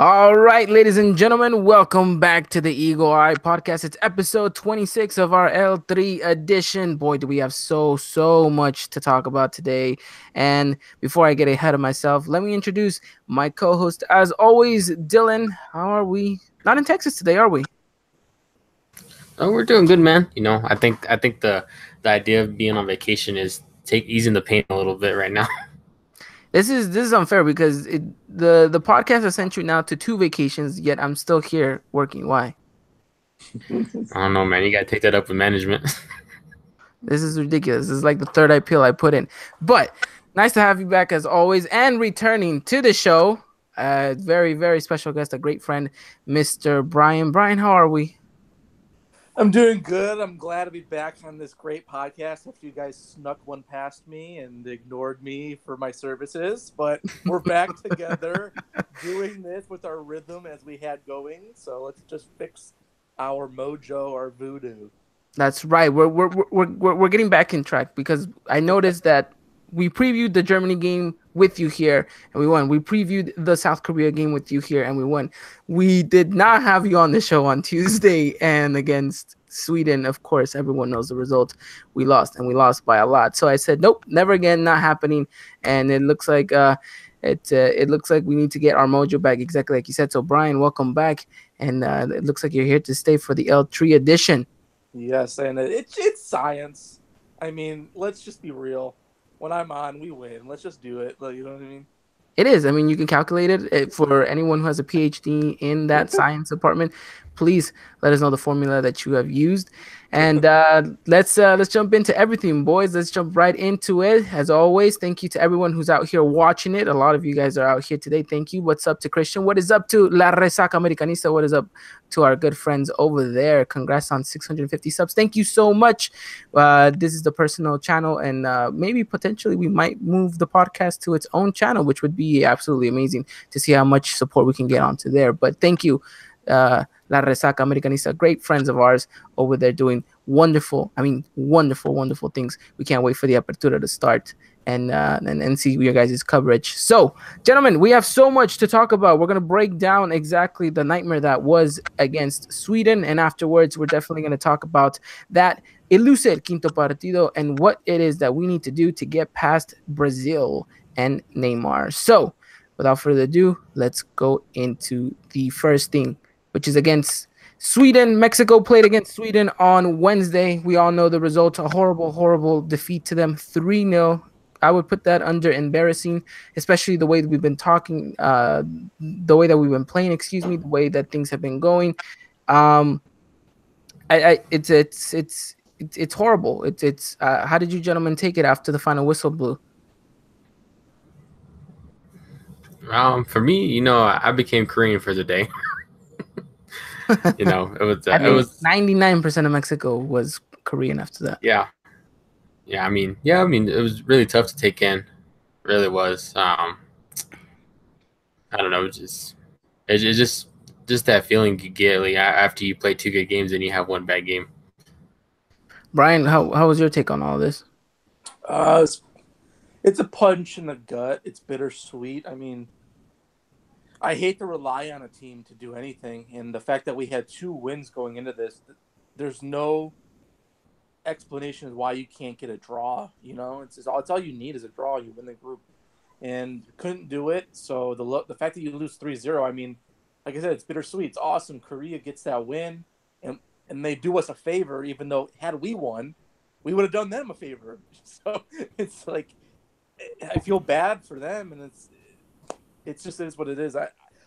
All right, ladies and gentlemen, welcome back to the Eagle Eye Podcast. It's episode 26 of our L3 edition. Boy, do we have so much to talk about today. And before I get ahead of myself, let me introduce my co-host, as always, Dylan. How are we? Not in Texas today, are we? Oh, we're doing good, man. I think the idea of being on vacation is take easing the pain a little bit right now. This is unfair because the podcast has sent you now to two vacations, yet I'm still here working. Why? I don't know, man. You gotta take that up with management. This is ridiculous. This is like the third appeal I put in. But nice to have you back as always. And returning to the show, very special guest, a great friend, Mr. Brian. Brian, how are we? I'm doing good. I'm glad to be back on this great podcast after you guys snuck one past me and ignored me for my services. But we're back together doing this with our rhythm as we had going. So let's just fix our mojo, our voodoo. That's right. We're getting back in track because I noticed that we previewed the Germany game with you here and we won. We previewed the South Korea game with you here and we won. We did not have you on the show on Tuesday and against Sweden. Of course, everyone knows the result. We lost and we lost by a lot. So I said, nope, never again, not happening. And it looks like it looks like we need to get our mojo back, exactly like you said. So Brian, welcome back, and it looks like you're here to stay for the L3 edition. Yes, and it's science. I mean, let's just be real. When I'm on, we win. Let's just do it. You know what I mean? It is. I mean, you can calculate it for anyone who has a PhD in that science department. Please let us know the formula that you have used, and let's jump into everything, boys. Let's jump right into it. As always, thank you to everyone who's out here watching it. A lot of you guys are out here today. Thank you. What's up to Christian? What is up to La Resaca Americanista? What is up to our good friends over there? Congrats on 650 subs. Thank you so much. This is the personal channel, and maybe potentially we might move the podcast to its own channel, which would be absolutely amazing to see how much support we can get onto there. But thank you, La Resaca Americanista, great friends of ours over there doing wonderful things. We can't wait for the Apertura to start and see your guys' coverage. So, gentlemen, we have so much to talk about. We're going to break down exactly the nightmare that was against Sweden, and afterwards, we're definitely going to talk about that elusive Quinto Partido and what it is that we need to do to get past Brazil and Neymar. So, without further ado, let's go into the first thing, which is against Sweden. Mexico played against Sweden on Wednesday. We all know the result, a horrible defeat to them, 3-0. I would put that under embarrassing, especially the way that we've been talking, the way that we've been playing, the way that things have been going. It's horrible. It's how did you gentlemen take it after the final whistle blew? For me, I became Korean for the day. It was 99% of Mexico was Korean after that. Yeah. I mean, it was really tough to take in. It really was. I don't know, it's just that feeling you get like after you play two good games and you have one bad game. Brian, how was your take on all this? It's a punch in the gut. It's bittersweet. I mean, I hate to rely on a team to do anything, and the fact that we had 2 wins going into this, there's no explanation of why you can't get a draw. It's all you need is a draw. You win the group, and couldn't do it. So the fact that you lose 3-0, I mean, like I said, it's bittersweet. It's awesome. Korea gets that win, and they do us a favor, even though had we won, we would have done them a favor. So it's like I feel bad for them, and it's just is what it is.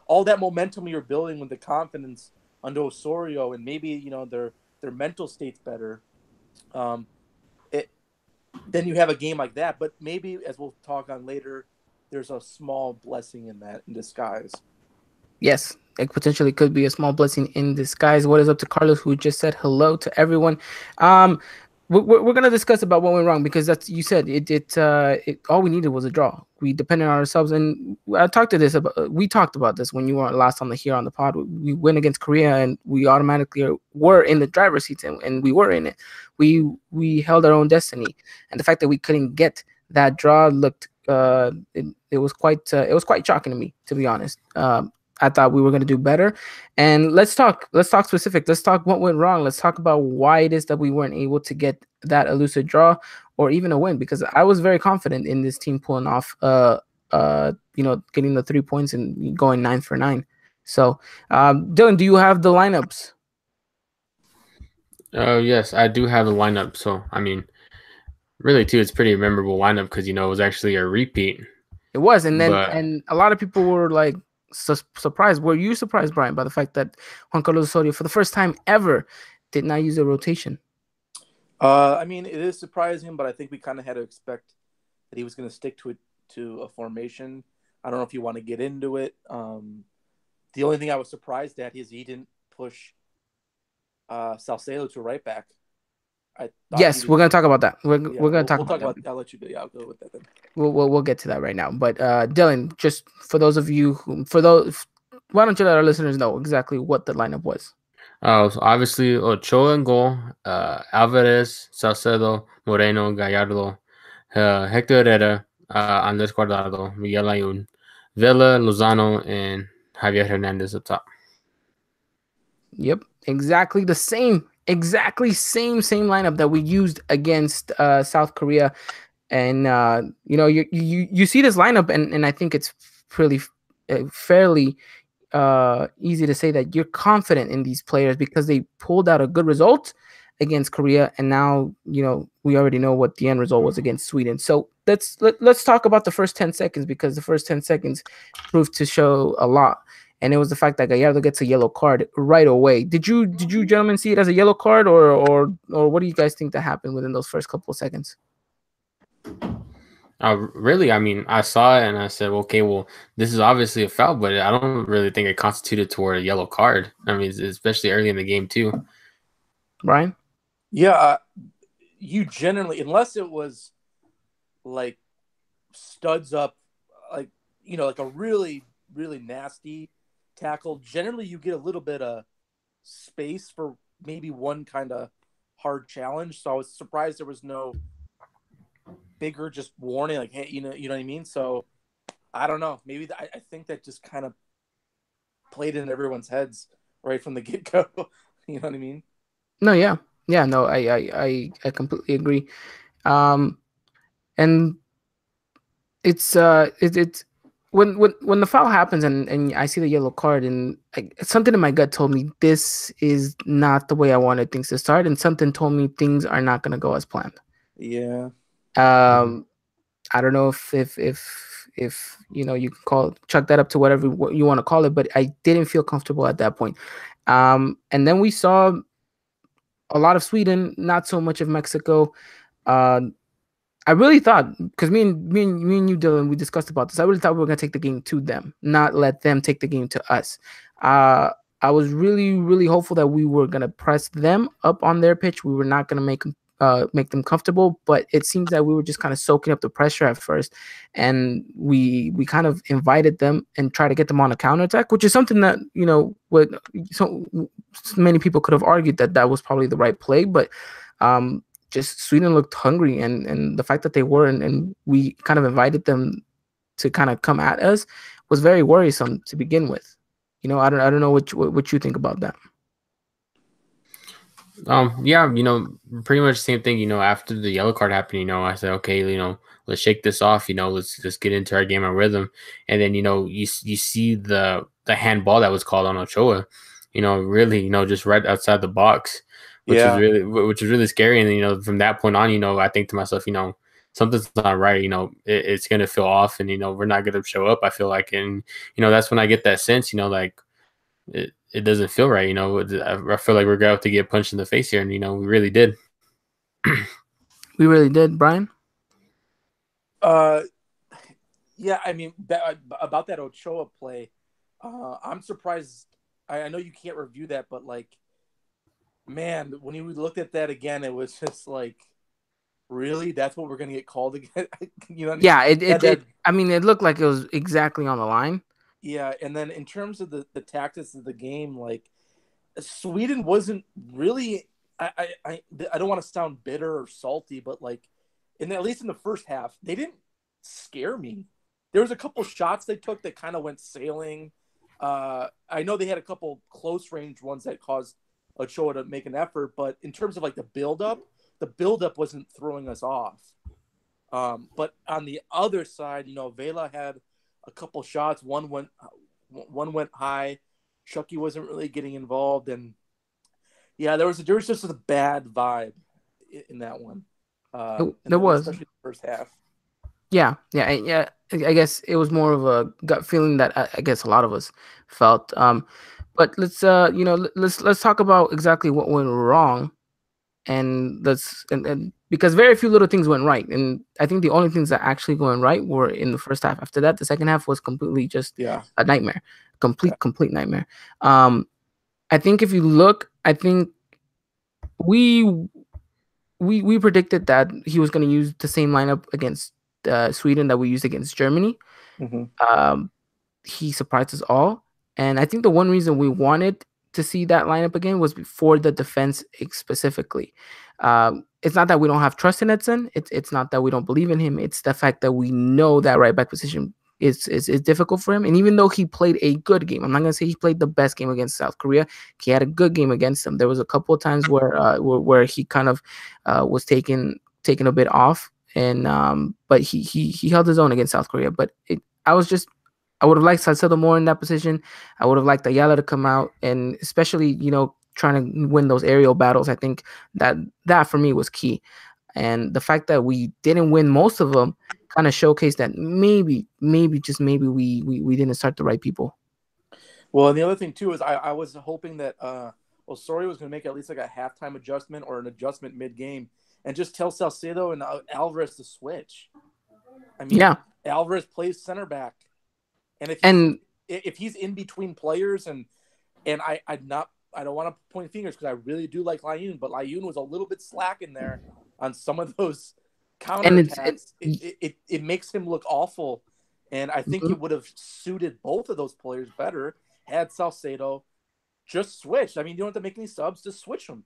All that momentum you're building with the confidence under Osorio, and maybe their mental state's better. Then you have a game like that, but maybe, as we'll talk on later, there's a small blessing in that in disguise. Yes, it potentially could be a small blessing in disguise. What is up to Carlos, who just said hello to everyone? We're gonna discuss about what went wrong, because that's, you said it all we needed was a draw. We depended on ourselves, and we talked about this when you were last on the pod. We went against Korea and we automatically were in the driver's seat, and we were in it. We held our own destiny, and the fact that we couldn't get that draw looked it was quite shocking to me, to be honest. I thought we were going to do better. And let's talk specific. Let's talk what went wrong. Let's talk about why it is that we weren't able to get that elusive draw or even a win, because I was very confident in this team pulling off getting the 3 points and going 9 for 9. So, Dylan, do you have the lineups? Yes, I do have a lineup. So I mean, really too, it's pretty memorable lineup because it was actually a repeat. It was, and then But and a lot of people were like surprised. Were you surprised, Brian, by the fact that Juan Carlos Osorio, for the first time ever, did not use a rotation? I mean, it is surprising, but I think we kind of had to expect that he was going to stick to a formation. I don't know if you want to get into it. The only thing I was surprised at is he didn't push Salcedo to right back. I thought Yes, we're gonna talk about that. We're gonna talk we'll about that. I'll let you go. Yeah, I'll go with that then. We'll get to that right now. But Dylan, just for those of you why don't you let our listeners know exactly what the lineup was? so obviously Ochoa in goal, Alvarez, Salcedo, Moreno, Gallardo, Hector Herrera, Andres Guardado, Miguel Ayun, Vela, Lozano, and Javier Hernandez up top. Yep, exactly the same, same lineup that we used against South Korea. And you see this lineup, and I think it's pretty fairly easy to say that you're confident in these players because they pulled out a good result against Korea, and now we already know what the end result was against Sweden. So let's talk about the first 10 seconds, because the first 10 seconds proved to show a lot. And it was the fact that Gallardo gets a yellow card right away. Did you gentlemen see it as a yellow card, or what do you guys think that happened within those first couple of seconds? Really, I mean, I saw it and I said, okay, well, this is obviously a foul, but I don't really think it constituted toward a yellow card. I mean, especially early in the game too. Brian? Yeah, you generally, unless it was like studs up, like like a really really nasty tackle, generally you get a little bit of space for maybe one kind of hard challenge. So I was surprised there was no bigger just warning, like, hey, you know what I mean. So I don't know, maybe I think that just kind of played in everyone's heads right from the get-go. You know what I mean? No, yeah, no, I completely agree. And it's when the foul happens, and I see the yellow card, and something in my gut told me this is not the way I wanted things to start, and something told me things are not going to go as planned. Yeah. I don't know if you can chuck that up to whatever you want to call it, but I didn't feel comfortable at that point. And then we saw a lot of Sweden, not so much of Mexico. I really thought, because me and you, Dylan, we discussed about this. I really thought we were gonna take the game to them, not let them take the game to us. I was really, really hopeful that we were gonna press them up on their pitch. We were not gonna make them comfortable, but it seems that we were just kind of soaking up the pressure at first, and we kind of invited them and try to get them on a counterattack, which is something that what so many people could have argued that was probably the right play, but just Sweden looked hungry, and the fact that they were, and we kind of invited them to kind of come at us was very worrisome to begin with. I don't know what you think about that. Yeah, pretty much the same thing. After the yellow card happened, I said, okay, let's shake this off. Let's get into our game and rhythm. And then you see the handball that was called on Ochoa. Really, just right outside the box, which was really scary. And then, from that point on, I think to myself, something's not right. It's gonna feel off, and we're not gonna show up, I feel like. And that's when I get that sense, like it doesn't feel right. I feel like we're going to get punched in the face here, and we really did. We really did, Brian. Yeah, I mean, about that Ochoa play, I'm surprised. I know you can't review that, but man, when you looked at that again, it was just like, really, that's what we're gonna get called again. What I mean? Yeah, it looked like it was exactly on the line. Yeah, and then in terms of the tactics of the game, Sweden wasn't really. I don't want to sound bitter or salty, but at least in the first half, they didn't scare me. There was a couple shots they took that kind of went sailing, I know they had a couple close range ones that caused Ochoa to make an effort, but in terms of like the buildup wasn't throwing us off. But on the other side, Vela had a couple shots. One went high. Chucky wasn't really getting involved, and yeah, there was just a bad vibe in that one. There was. Especially the first half. Yeah, yeah. I guess it was more of a gut feeling that I guess a lot of us felt. But let's talk about exactly what went wrong, and because very few little things went right, and I think the only things that actually going right were in the first half. After that, the second half was completely just a nightmare, complete nightmare. I think if you look, I think we we predicted that he was going to use the same lineup against Sweden that we used against Germany. Mm-hmm. He surprised us all, and I think the one reason we wanted to see that lineup again was before the defense specifically. It's not that we don't have trust in Edson. It's not that we don't believe in him. It's the fact that we know that right back position is difficult for him. And even though he played a good game, I'm not gonna say he played the best game against South Korea. He had a good game against them. There was a couple of times where he kind of was taken a bit off, and but he held his own against South Korea. But I would have liked Salcedo more in that position. I would have liked Ayala to come out, and especially trying to win those aerial battles. I think that for me was key, and the fact that we didn't win most of them kind of showcased that maybe just maybe we didn't start the right people. Well, and the other thing too is I was hoping that Osorio was going to make at least like a halftime adjustment or an adjustment mid game, and just tell Salcedo and Alvarez to switch. I mean, yeah. Alvarez plays center back, and if he's in between players, and I don't want to point fingers because I really do like Layun, but Layun was a little bit slack in there on some of those counterattacks. It makes him look awful, and I think it would have suited both of those players better had Salcedo just switched. I mean, you don't have to make any subs, just switch them.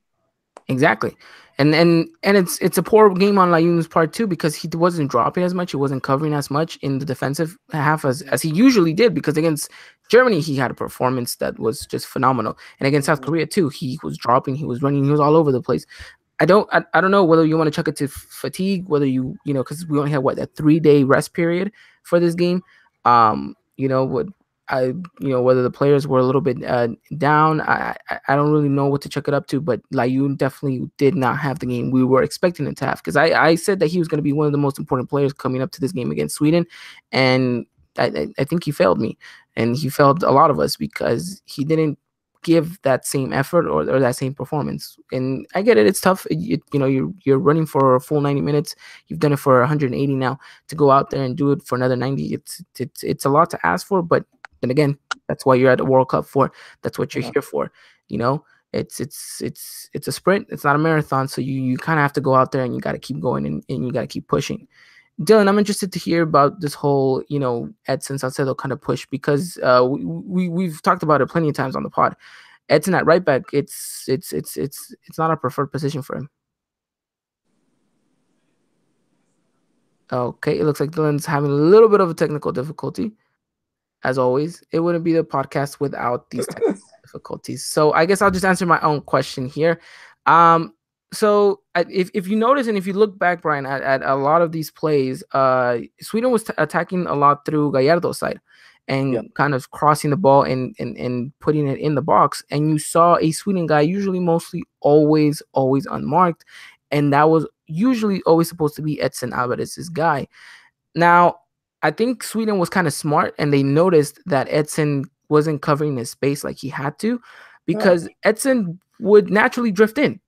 Exactly, and it's a poor game on Layun's part too, because he wasn't dropping as much, he wasn't covering as much in the defensive half as he usually did. Because against Germany, he had a performance that was just phenomenal, and against South Korea too, he was dropping, he was running, he was all over the place. I don't know whether you want to chuck it to fatigue, whether because we only had a 3-day rest period for this game. Whether the players were a little bit down. I don't really know what to chuck it up to, but Layun definitely did not have the game we were expecting him to have, because I said that he was going to be one of the most important players coming up to this game against Sweden, and I think he failed me, and he failed a lot of us because he didn't give that same effort or that same performance. And I get it, it's tough. You're running for a full 90 minutes. You've done it for 180 now. To go out there and do it for another 90, it's a lot to ask for, but then again, that's why you're at the World Cup for. That's what you're here for. It's a sprint. It's not a marathon. So you kind of have to go out there and you got to keep going, and you got to keep pushing. Dylan, I'm interested to hear about this whole, Edson Salcedo kind of push, because we've talked about it plenty of times on the pod. Edson at right back, it's not a preferred position for him. Okay, it looks like Dylan's having a little bit of a technical difficulty. As always, it wouldn't be the podcast without these technical difficulties. So I guess I'll just answer my own question here. So if you notice, and if you look back, Brian, at a lot of these plays, Sweden was attacking a lot through Gallardo's side and kind of crossing the ball and putting it in the box. And you saw a Sweden guy, usually mostly always unmarked. And that was usually always supposed to be Edson Alvarez's guy. Now, I think Sweden was kind of smart, and they noticed that Edson wasn't covering his space like he had to, because Edson would naturally drift in.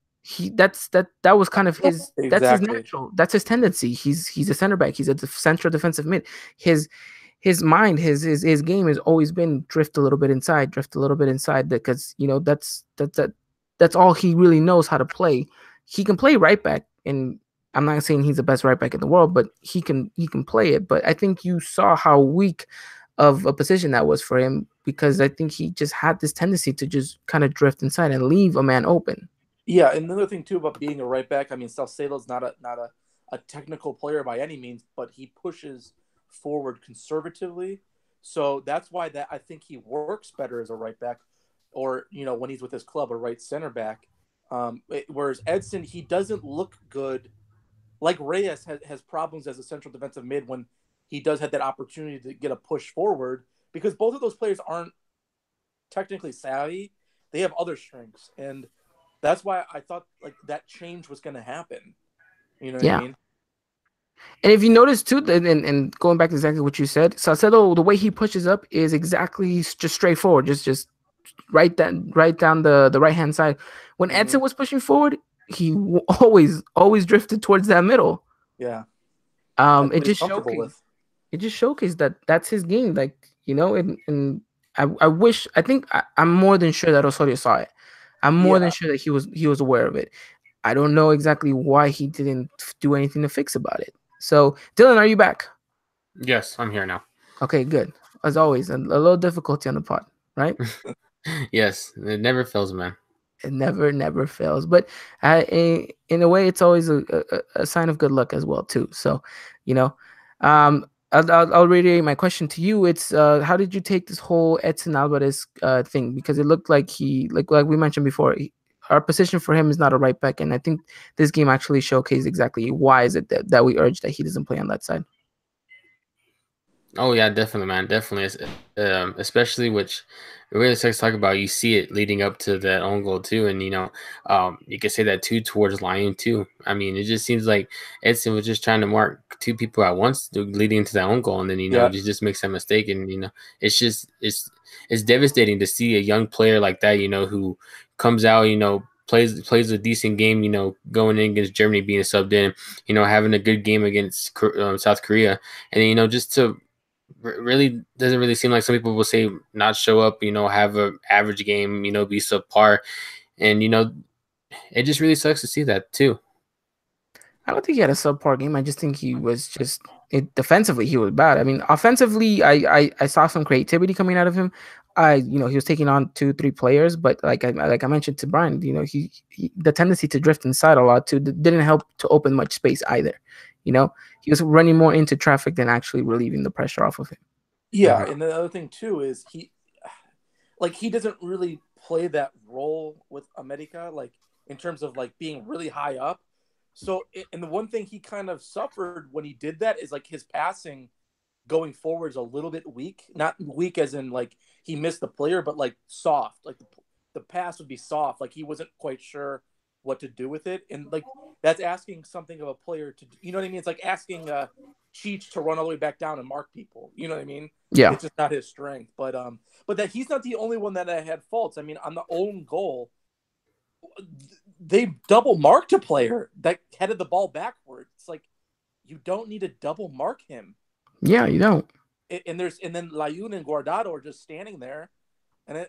That was kind of his. Exactly. That's his natural. That's his tendency. He's a center back. He's a central defensive mid. His mind, his game has always been drift a little bit inside, because that's all he really knows how to play. He can play right back, and I'm not saying he's the best right back in the world, but he can play it. But I think you saw how weak of a position that was for him, because I think he just had this tendency to just kind of drift inside and leave a man open. Yeah, and another thing too about being a right back, I mean, Salcedo's not a technical player by any means, but he pushes forward conservatively. So that's why that I think he works better as a right back, or when he's with his club, a right center back. Whereas Edson, he doesn't look good. Like Reyes has problems as a central defensive mid when he does have that opportunity to get a push forward, because both of those players aren't technically savvy. They have other strengths, and that's why I thought like that change was going to happen. You know what I Yeah. mean? And if you notice too, and going back to exactly what you said, Salcedo, the way he pushes up is exactly just straightforward, just right down the right hand side. When Edson was pushing forward, he always drifted towards that middle. Yeah, Um, that's it what he's just comfortable showcased with. it just showcased that that's his game. Like, and I think I'm more than sure that Osorio saw it. I'm more than Yeah, sure that he was aware of it. I don't know exactly why he didn't do anything to fix about it. So, Dylan, are you back? Yes, I'm here now. Okay, good. As always, a little difficulty on the pod, right? Yes, it never fails, man. It never fails. But in a way, it's always a sign of good luck as well, too. So, you know, I'll reiterate my question to you. It's how did you take this whole Edson Alvarez thing? Because it looked like like we mentioned before, our position for him is not a right back, and I think this game actually showcased exactly why is it that we urge that he doesn't play on that side. Oh yeah, definitely, man, definitely. Especially which it really sucks to talk about. You see it leading up to that own goal too, and you could say that too towards Lyon too. I mean, it just seems like Edson was just trying to mark two people at once, leading into that own goal, and then yeah, just makes that mistake, and it's just it's devastating to see a young player like that, who comes out, plays a decent game, going in against Germany, being subbed in, having a good game against South Korea, and then, just to really doesn't really seem like some people will say not show up, have a average game, be subpar. And, it just really sucks to see that too. I don't think he had a subpar game. I just think he was defensively he was bad. I mean, offensively, I saw some creativity coming out of him. He was taking on 2, 3 players, but like I mentioned to Brian, he the tendency to drift inside a lot too didn't help to open much space either. He was running more into traffic than actually relieving the pressure off of him. yeah. Mhm. And the other thing too is he doesn't really play that role with America, like in terms of like being really high up. So, and the one thing he kind of suffered when he did that is like his passing going forward is a little bit weak. Not weak as in like he missed the player, but like soft. Like the pass would be soft. Like he wasn't quite sure what to do with it, and like that's asking something of a player to. You know what I mean? It's like asking Cheech to run all the way back down and mark people. You know what I mean? Yeah, It's just not his strength. But that he's not the only one that had faults. I mean, on the own goal, they double marked a player that headed the ball backward. It's like you don't need to double mark him. yeah, you don't. And then Layun and Guardado are just standing there, and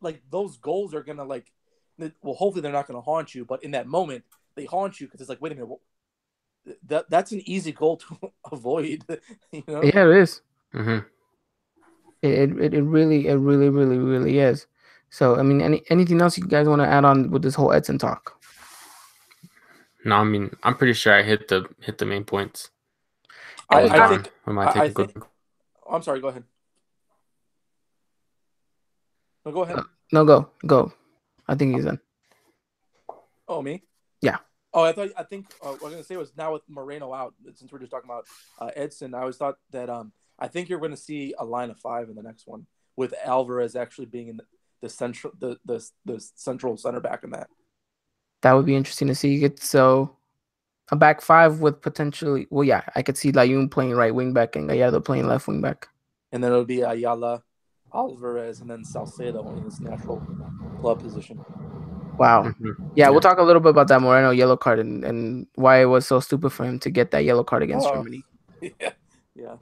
like those goals are gonna like, well, hopefully they're not gonna haunt you, but in that moment they haunt you because it's like, wait a minute, that's an easy goal to avoid, you know? Yeah, it is. Mhm. It really is. So, I mean, anything else you guys want to add on with this whole Edson talk? No, I mean, I'm pretty sure I hit the main points. I think With my I technical. think. Oh, I'm sorry. Go ahead. No, go ahead. No, go. I think he's done. Oh, me? Yeah. Oh, I think what I was gonna say was now with Moreno out, since we're just talking about Edson, I always thought that I think you're gonna see a line of 5 in the next one with Alvarez actually being in the central the central center back in that. That would be interesting to see. So a back 5 with potentially, well, yeah, I could see Layun playing right wing back and Gallardo playing left wing back. And then it'll be Ayala, Alvarez, and then Salcedo in his natural club position. Wow. Mhm. Yeah, we'll talk a little bit about that Moreno yellow card and why it was so stupid for him to get that yellow card against Oh, Germany. yeah.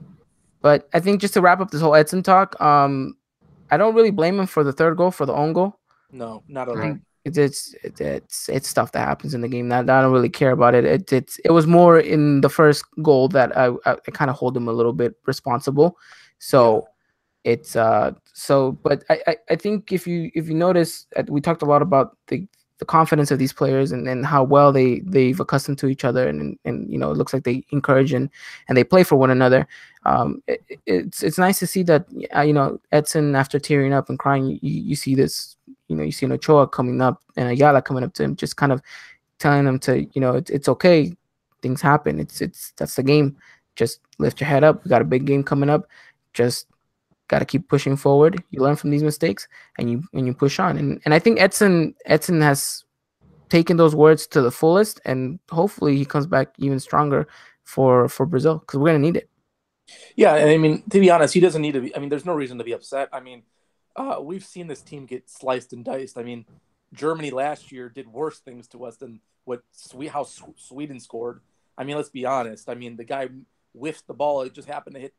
But I think just to wrap up this whole Edson talk, I don't really blame him for the third goal, for the own goal. No, not at I all. think it's stuff that happens in the game that I don't really care about it. It was more in the first goal that I kind of hold him a little bit responsible. So it's but I think if you notice, we talked a lot about the confidence of these players and how well they've accustomed to each other, and you know, it looks like they encourage and they play for one another. It's nice to see that, you know, Edson, after tearing up and crying, you see this, you know, you see an Ochoa coming up and Ayala coming up to him, just kind of telling them to, you know, it's okay, things happen, it's that's the game, just lift your head up, we got a big game coming up, just got to keep pushing forward. You learn from these mistakes and you push on. And I think Edson has taken those words to the fullest, and hopefully he comes back even stronger for Brazil, because we're gonna need it. Yeah, and I mean, to be honest, he doesn't need to be. I mean, there's no reason to be upset. I mean, we've seen this team get sliced and diced. I mean, Germany last year did worse things to us than how Sweden scored. I mean, let's be honest. I mean, the guy whiffed the ball. It just happened to hit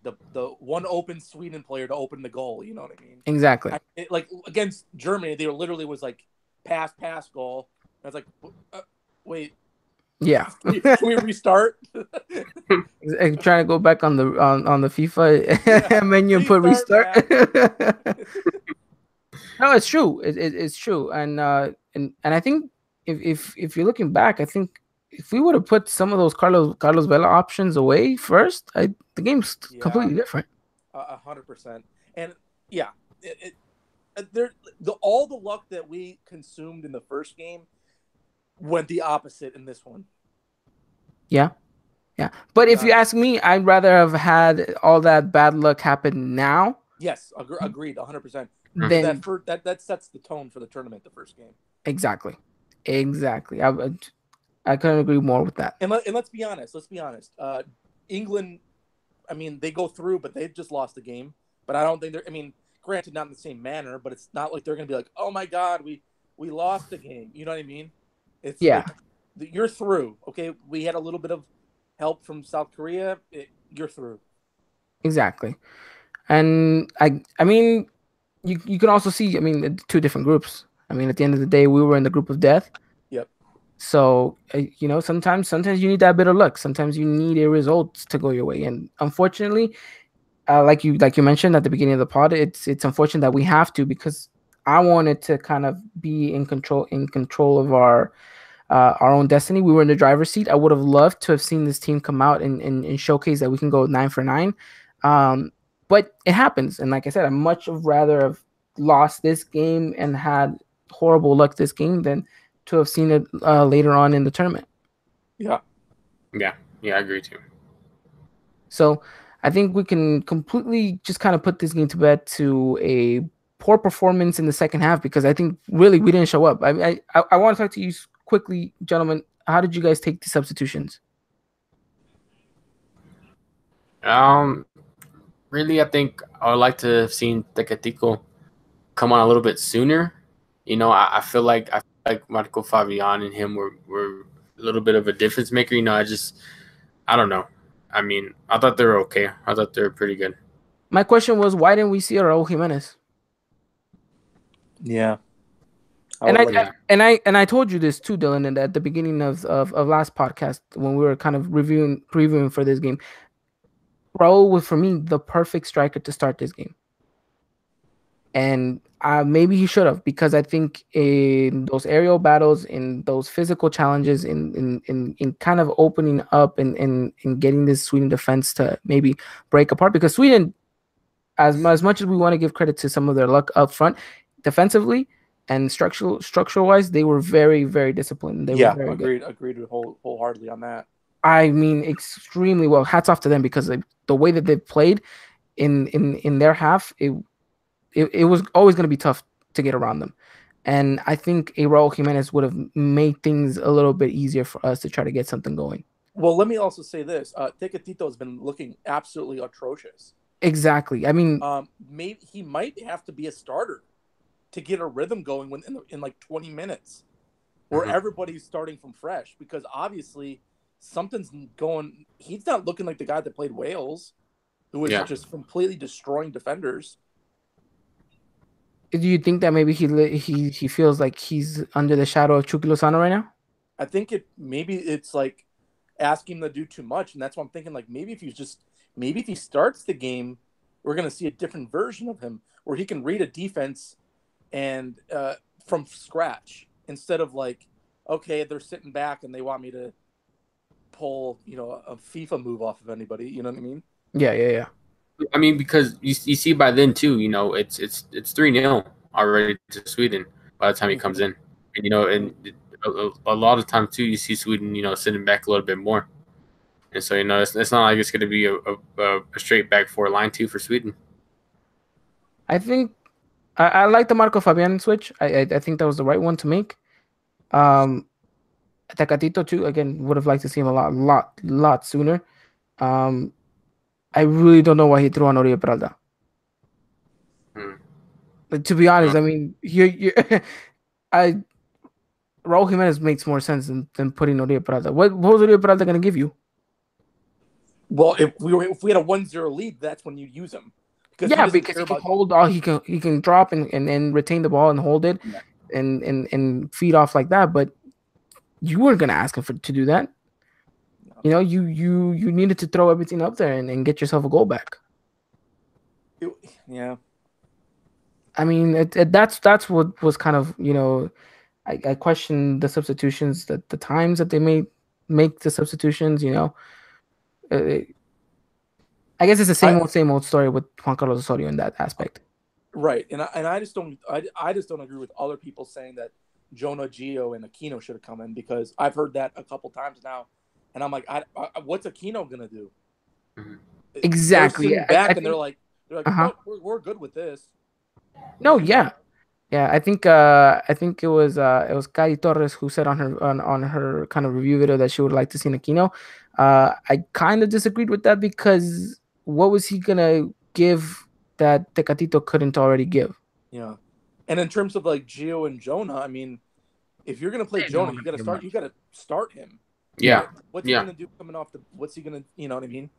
the one open Sweden player to open the goal. You know what I mean? Exactly. Like against Germany, they literally was like pass goal. I was like, wait. Yeah. Can we restart? Trying to go back on the FIFA menu and put restart. No, it's true. It's true, and I think if you're looking back, I think if we would have put some of those Carlos Vela options away first, the game's completely different. 100%. And yeah, all the luck that we consumed in the first game went the opposite in this one. Yeah. But if you ask me, I'd rather have had all that bad luck happen now. Yes, agreed, 100%. Then that sets the tone for the tournament, the first game. Exactly. I couldn't agree more with that. And let's be honest. England, I mean, they go through, but they've just lost the game. But I don't think they're. I mean, granted, not in the same manner, but it's not like they're going to be like, oh my God, we lost the game. You know what I mean? It's like, you're through. Okay, we had a little bit of help from South Korea. You're through. Exactly. And I mean, you can also see, I mean, two different groups. I mean, at the end of the day, we were in the group of death. Yep. So, you know, sometimes you need that bit of luck. Sometimes you need a result to go your way. And unfortunately, like you mentioned at the beginning of the pod, it's unfortunate that we have to, because I wanted to kind of be in control of our own destiny. We were in the driver's seat. I would have loved to have seen this team come out and showcase that we can go 9 for 9. But it happens. And like I said, I'd much rather have lost this game and had horrible luck this game than to have seen it later on in the tournament. Yeah, I agree too. So I think we can completely just kind of put this game to bed to a poor performance in the second half, because I think really we didn't show up. I want to talk to you quickly, gentlemen. How did you guys take the substitutions? Really, I think I would like to have seen Tecatico come on a little bit sooner. You know, I feel like Marco Fabian and him were a little bit of a difference maker. You know, I don't know. I mean, I thought they were okay. I thought they were pretty good. My question was, why didn't we see Raul Jimenez? Yeah. And I told you this too, Dylan, at the beginning of last podcast when we were kind of previewing for this game. Raul was, for me, the perfect striker to start this game. And maybe he should have, because I think in those aerial battles, in those physical challenges, in kind of opening up and getting this Sweden defense to maybe break apart, because Sweden, as much as we want to give credit to some of their luck up front, defensively and structural wise, they were very, very disciplined. They were very agreed wholeheartedly on that. I mean, extremely well. Hats off to them, because the way that they played in their half, it was always going to be tough to get around them. And I think a Raul Jimenez would have made things a little bit easier for us to try to get something going. Well, let me also say this. Tecatito has been looking absolutely atrocious. Exactly. I mean, maybe he might have to be a starter to get a rhythm going in like 20 minutes, where everybody's starting from fresh, because obviously something's going. He's not looking like the guy that played Wales, who was just completely destroying defenders. Do you think that maybe he feels like he's under the shadow of Chucky Lozano right now? I think maybe it's like asking him to do too much, and that's what I'm thinking. Like maybe if he starts the game, we're going to see a different version of him, where he can read a defense and from scratch instead of like, okay, they're sitting back and they want me to pull, a FIFA move off of anybody. You know what I mean? Yeah, yeah, yeah. I mean, because you see by then too, it's 3-0 already to Sweden by the time he comes in, and a lot of times too, you see Sweden, sitting back a little bit more, and so it's not like it's going to be a straight back four line too for Sweden. I think I like the Marco Fabian switch. I think that was the right one to make. Um, Tecatito too. Again, would have liked to see him a lot sooner. Um, I really don't know why he threw on Oribe Peralta. Hmm. But to be honest, I mean, you I Raul Jimenez makes more sense than putting Oribe Peralta. What was Oribe Peralta going to give you? Well, if we had a 1-0 lead, that's when you use him. Yeah, because he can hold all he can drop and retain the ball and hold it, and feed off like that. But you weren't gonna ask him to do that. No. You needed to throw everything up there and get yourself a goal back. Yeah. I mean, that's what was kind of I question the substitutions, the times that they make the substitutions. I guess it's the same old story with Juan Carlos Osorio in that aspect. Right, and I just don't agree with other people saying that Jonah, Gio, and Aquino should have come in, because I've heard that a couple times now, and I'm like, what's Aquino gonna do? Exactly. They're sitting back and they're like, oh, we're good with this. No, yeah. I think it was Kari Torres who said on her kind of review video that she would like to see Aquino. I kind of disagreed with that, because what was he gonna give that Tecatito couldn't already give? Yeah, and in terms of like Gio and Jonah, I mean, if you're gonna play Jonah, you got to start him. Yeah. What's he gonna do coming off what's he gonna? You know what I mean?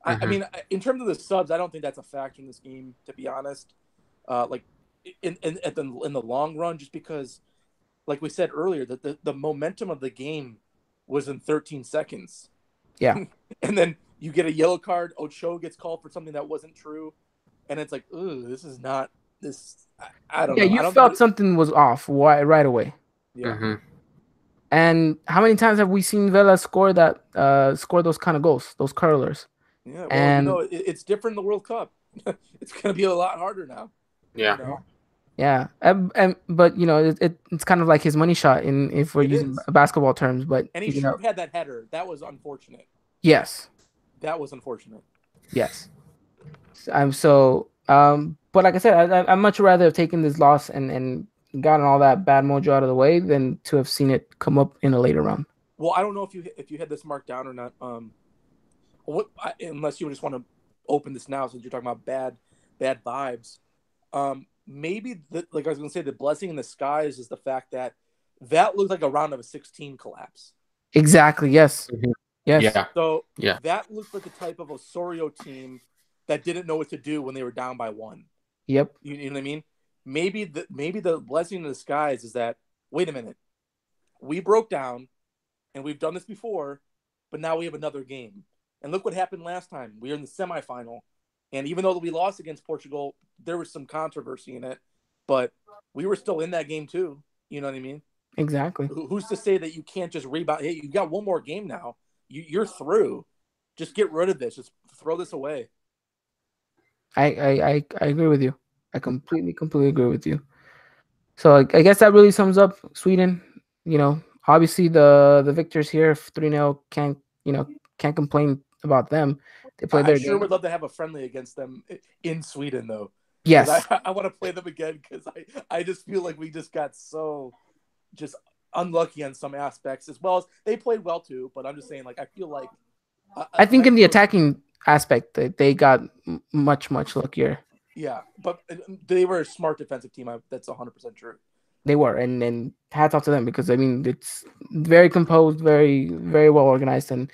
I mean, in terms of the subs, I don't think that's a factor in this game, to be honest. Like in the long run, just because, like we said earlier, that the momentum of the game was in 13 seconds. Yeah. And then you get a yellow card. Ochoa gets called for something that wasn't true, and it's like, ooh, this is not this. I don't know. Yeah, you felt something was off right away. Yeah. And how many times have we seen Vela score those kind of goals, those curlers? Yeah, well, it's different in the World Cup. It's going to be a lot harder now. Yeah. Yeah, but it's kind of like his money shot if we're using basketball terms. But and he should have had that header. That was unfortunate. Yes, that was unfortunate. Yes, but like I said, I'd much rather have taken this loss and gotten all that bad mojo out of the way than to have seen it come up in a later round. Well, I don't know if you had this marked down or not. Unless you just want to open this now, since you're talking about bad vibes. Maybe like I was going to say, the blessing in the skies is the fact that looked like a round of a 16 collapse. Exactly. Yes. Yes. Yeah. So that looked like a type of Osorio team that didn't know what to do when they were down by 1. Yep. You know what I mean? Maybe the blessing in the skies is that, wait a minute, we broke down, and we've done this before, but now we have another game. And look what happened last time. We were in the semifinal. And even though we lost against Portugal, there was some controversy in it, but we were still in that game too. You know what I mean? Exactly. Who's to say that you can't just rebound? Hey, you got one more game now. You're through. Just get rid of this. Just throw this away. I agree with you. I completely agree with you. So I guess that really sums up Sweden. Obviously the victors here, 3-0, can't complain about them. They played their game. Would love to have a friendly against them in Sweden, though. Yes, I want to play them again, because I just feel like we just got so just unlucky on some aspects, as well as they played well too. But I'm just saying, like, I feel like I think in the attacking aspect they got much luckier. Yeah, but they were a smart defensive team. That's 100% true. They were, and hats off to them, because I mean it's very composed, very very well organized, and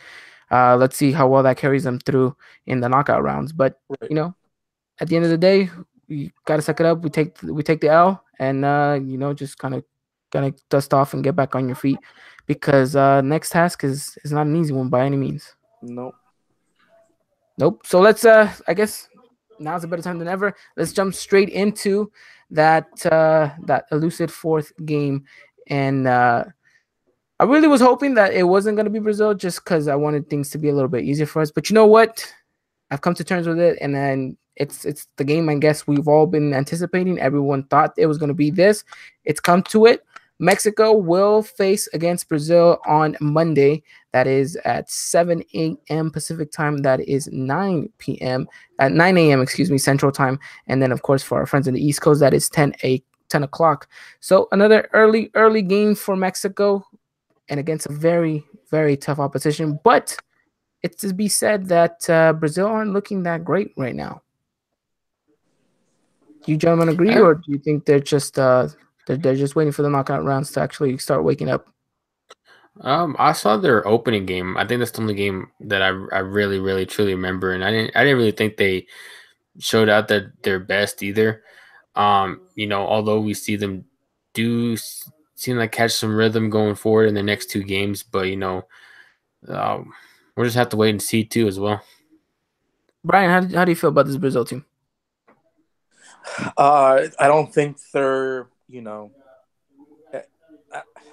let's see how well that carries them through in the knockout rounds. But at the end of the day, we gotta suck it up. We take the L, and just kind of dust off and get back on your feet, because next task is not an easy one by any means. Nope. So let's I guess now's a better time than ever. Let's jump straight into that elusive fourth game and I really was hoping that it wasn't going to be Brazil, just because I wanted things to be a little bit easier for us. But you know what? I've come to terms with it, and then it's the game I guess we've all been anticipating. Everyone thought it was going to be this. It's come to it. Mexico will face against Brazil on Monday. That is at 7 a.m. Pacific time. That is 9 p.m. at 9 a.m. Excuse me, Central time. And then of course for our friends in the East Coast, that is 10 o'clock. So another early game for Mexico, and against a very very tough opposition, but it's to be said that Brazil aren't looking that great right now. Do you gentlemen agree, or do you think they're just waiting for the knockout rounds to actually start waking up? I saw their opening game. I think that's the only game that I really really truly remember, and I didn't really think they showed out their best either. Although we see them do seem like catch some rhythm going forward in the next two games, but we'll just have to wait and see too as well. Brian, how do you feel about this Brazil team? I don't think they're,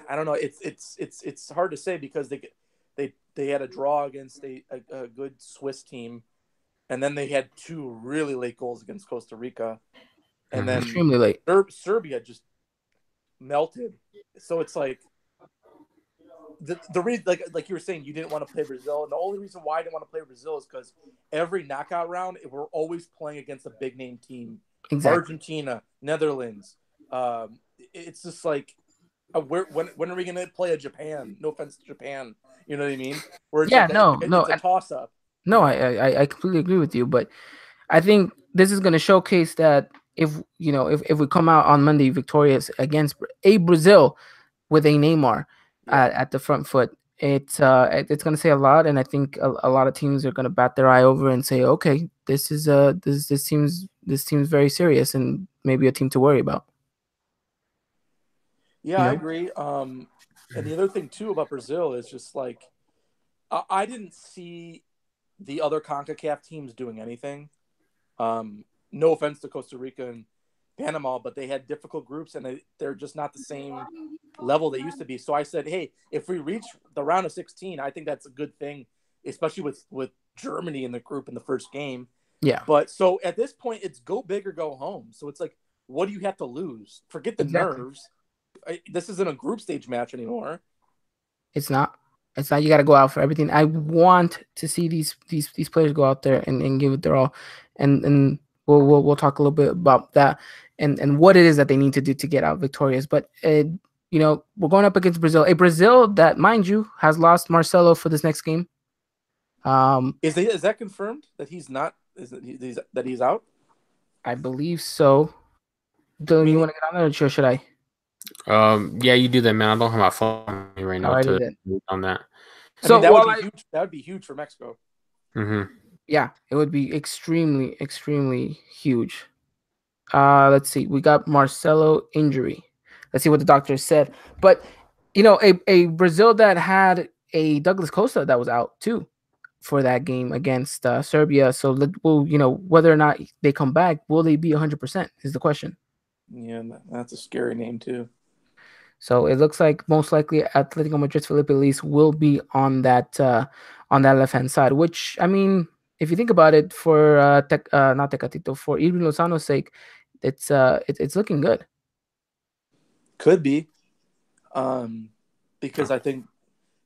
I don't know. It's hard to say because they had a draw against a good Swiss team, and then they had two really late goals against Costa Rica, and then extremely late. Serbia just melted. So it's like the reason, like you were saying, you didn't want to play Brazil, and the only reason why I didn't want to play Brazil is because every knockout round we're always playing against a big name team. Exactly. Argentina, Netherlands. It's just like, when are we going to play a Japan? No offense to Japan, you know what I mean? Where it's it's a toss up. No, I completely agree with you, but I think this is going to showcase that if we come out on Monday victorious against a Brazil with a Neymar at the front foot, it's going to say a lot, and I think a lot of teams are going to bat their eye over and say, okay, this team's very serious and maybe a team to worry about. Yeah, I agree. And the other thing too about Brazil is just like I didn't see the other CONCACAF teams doing anything. No offense to Costa Rica and Panama, but they had difficult groups and they're just not the same level they used to be. So I said, hey, if we reach the round of 16, I think that's a good thing, especially with Germany in the group in the first game. Yeah. But so at this point, it's go big or go home. So it's like, what do you have to lose? Forget the nerves. This isn't a group stage match anymore. It's not. You got to go out for everything. I want to see these players go out there and give it their all, and we'll talk a little bit about that and what it is that they need to do to get out victorious. But we're going up against Brazil, a Brazil that, mind you, has lost Marcelo for this next game. Is that confirmed that he's not? That he's out? I believe so. Dylan, you want to get on that, or should I? Yeah, you do that, man. I don't have my phone right now on that. So that would be huge for Mexico. Mm-hmm. Yeah, it would be extremely, extremely huge. Let's see. We got Marcelo injury. Let's see what the doctor said. But a Brazil that had a Douglas Costa that was out too for that game against Serbia. So whether or not they come back, will they be 100% is the question. Yeah, that's a scary name too. So it looks like most likely Atletico Madrid's Felipe Luis will be on that left-hand side, which, I mean, if you think about it, for not Tecatito, for Irving Lozano's sake, it's looking good. Could be, because I think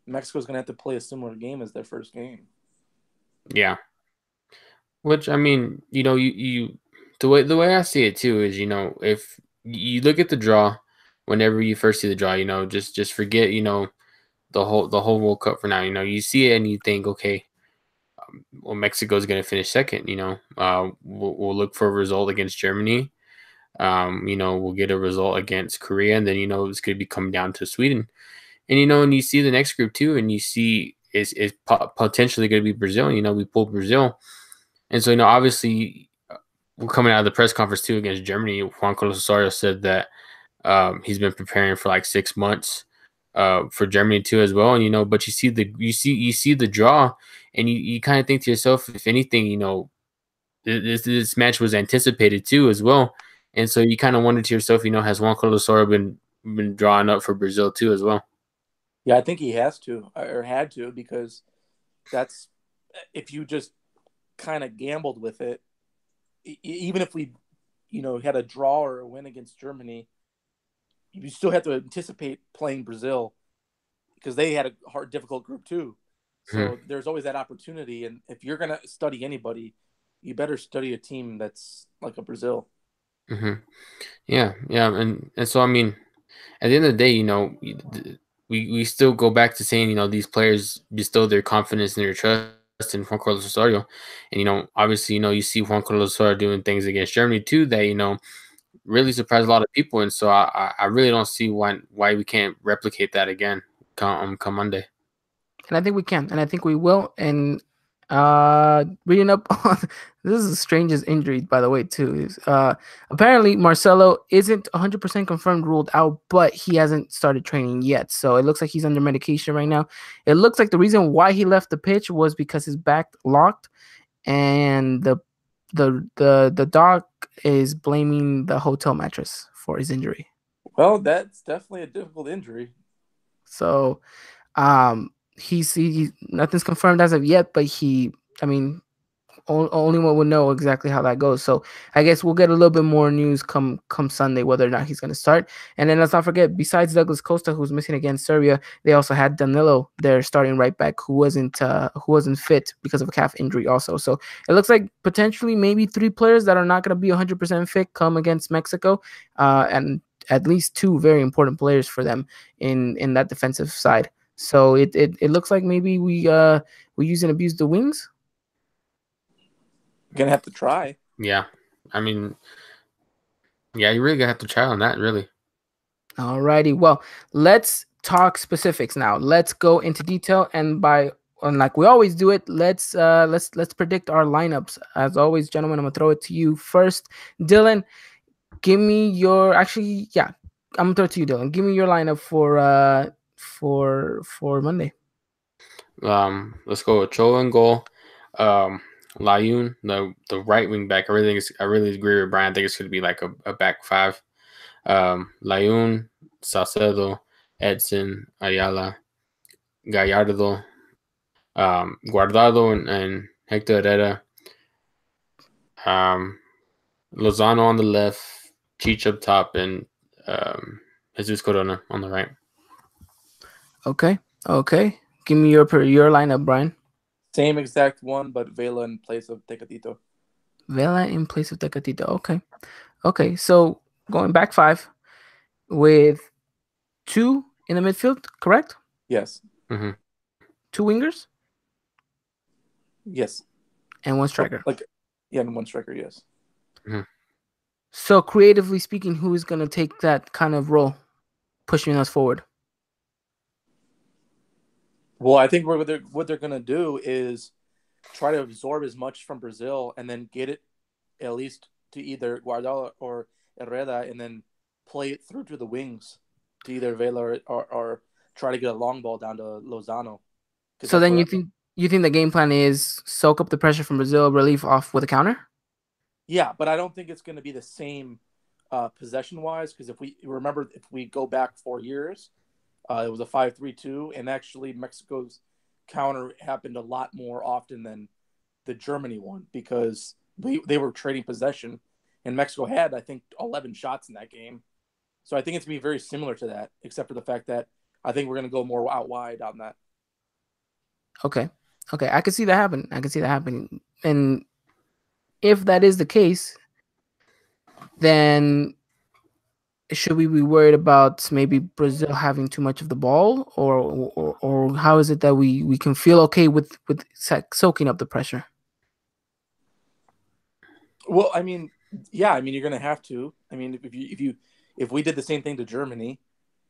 Mexico's going to have to play a similar game as their first game. Yeah. Which, I mean, you the way I see it too is, if you look at the draw, whenever you first see the draw, just forget, the whole World Cup for now. You see it and you think, okay, well, Mexico's going to finish second. We'll look for a result against Germany. We'll get a result against Korea, and then it's going to be coming down to Sweden. And and you see the next group too, and you see is potentially going to be Brazil. We pulled Brazil, and so obviously we're coming out of the press conference too against Germany. Juan Carlos Osorio said that he's been preparing for like 6 months for Germany too as well. And but you see the draw, and you kind of think to yourself, if anything, this match was anticipated too as well. And so you kind of wonder to yourself, has Juan Carlos Osorio been been drawing up for Brazil too as well. Yeah, I think he has to or had to, because that's if you just kind of gambled with it, even if we, had a draw or a win against Germany, you still have to anticipate playing Brazil because they had a hard, difficult group too. Mhm. So there's always that opportunity, and if you're gonna study anybody, you better study a team that's like a Brazil. Hmm. Yeah, yeah, and so I mean, at the end of the day, we still go back to saying these players bestow their confidence and their trust in Juan Carlos Osorio, and obviously you see Juan Carlos Osorio doing things against Germany too that really surprised a lot of people, and so I really don't see why we can't replicate that again come Monday. And I think we can, and I think we will. And reading up on this is the strangest injury, by the way, too. Is apparently Marcelo isn't 100% confirmed ruled out, but he hasn't started training yet. So it looks like he's under medication right now. It looks like the reason why he left the pitch was because his back locked, and the doc is blaming the hotel mattress for his injury. Well, that's definitely a difficult injury. So nothing's confirmed as of yet, but I mean, only one would know exactly how that goes. So I guess we'll get a little bit more news come Sunday whether or not he's going to start. And then let's not forget, besides Douglas Costa, who's missing against Serbia, they also had Danilo, their starting right back, who wasn't fit because of a calf injury also. So it looks like potentially maybe 3 players that are not going to be 100% fit come against Mexico, and at least 2 very important players for them in that defensive side. So it looks like maybe we use and abuse the wings. You're gonna have to try. Yeah, I mean, yeah, you really gonna have to try on that, really. Alrighty, well, let's talk specifics now. Let's go into detail, and like we always do it, let's predict our lineups. As always, gentlemen, I'm gonna throw it to you first. Dylan, give me your yeah, I'm gonna throw it to you, Dylan. Give me your lineup for Monday. Let's go with Cho in goal. Layun, the right wing back. I really agree with Brian. I think it's gonna be like a back five. Layun, Salcedo, Edson, Ayala, Gallardo, Guardado, and Hector Herrera. Lozano on the left, Cheech up top, and Jesus Corona on the right. Okay. Give me your lineup, Brian. Same exact one, but Vela in place of Tecatito. Vela in place of Tecatito. Okay. So going back 5 with 2 in the midfield, correct? Yes. Mm-hmm. 2 wingers? Yes. And 1 striker. And 1 striker, yes. Mm-hmm. So creatively speaking, who is going to take that kind of role, pushing us forward? Well, I think what they're going to do is try to absorb as much from Brazil and then get it at least to either Guardiola or Herrera, and then play it through to the wings to either Vela or try to get a long ball down to Lozano. So then you think the game plan is soak up the pressure from Brazil, relief off with a counter? Yeah, but I don't think it's going to be the same possession-wise, because if we go back 4 years, it was a 5-3-2, and actually Mexico's counter happened a lot more often than the Germany one, because they were trading possession, and Mexico had, I think, 11 shots in that game. So I think it's going to be very similar to that, except for the fact that I think we're going to go more out wide on that. Okay, I can see that happening. And if that is the case, then should we be worried about maybe Brazil having too much of the ball, or how is it that we can feel okay with soaking up the pressure? Well, I mean, yeah, I mean, you're going to have to. I mean, if we did the same thing to Germany,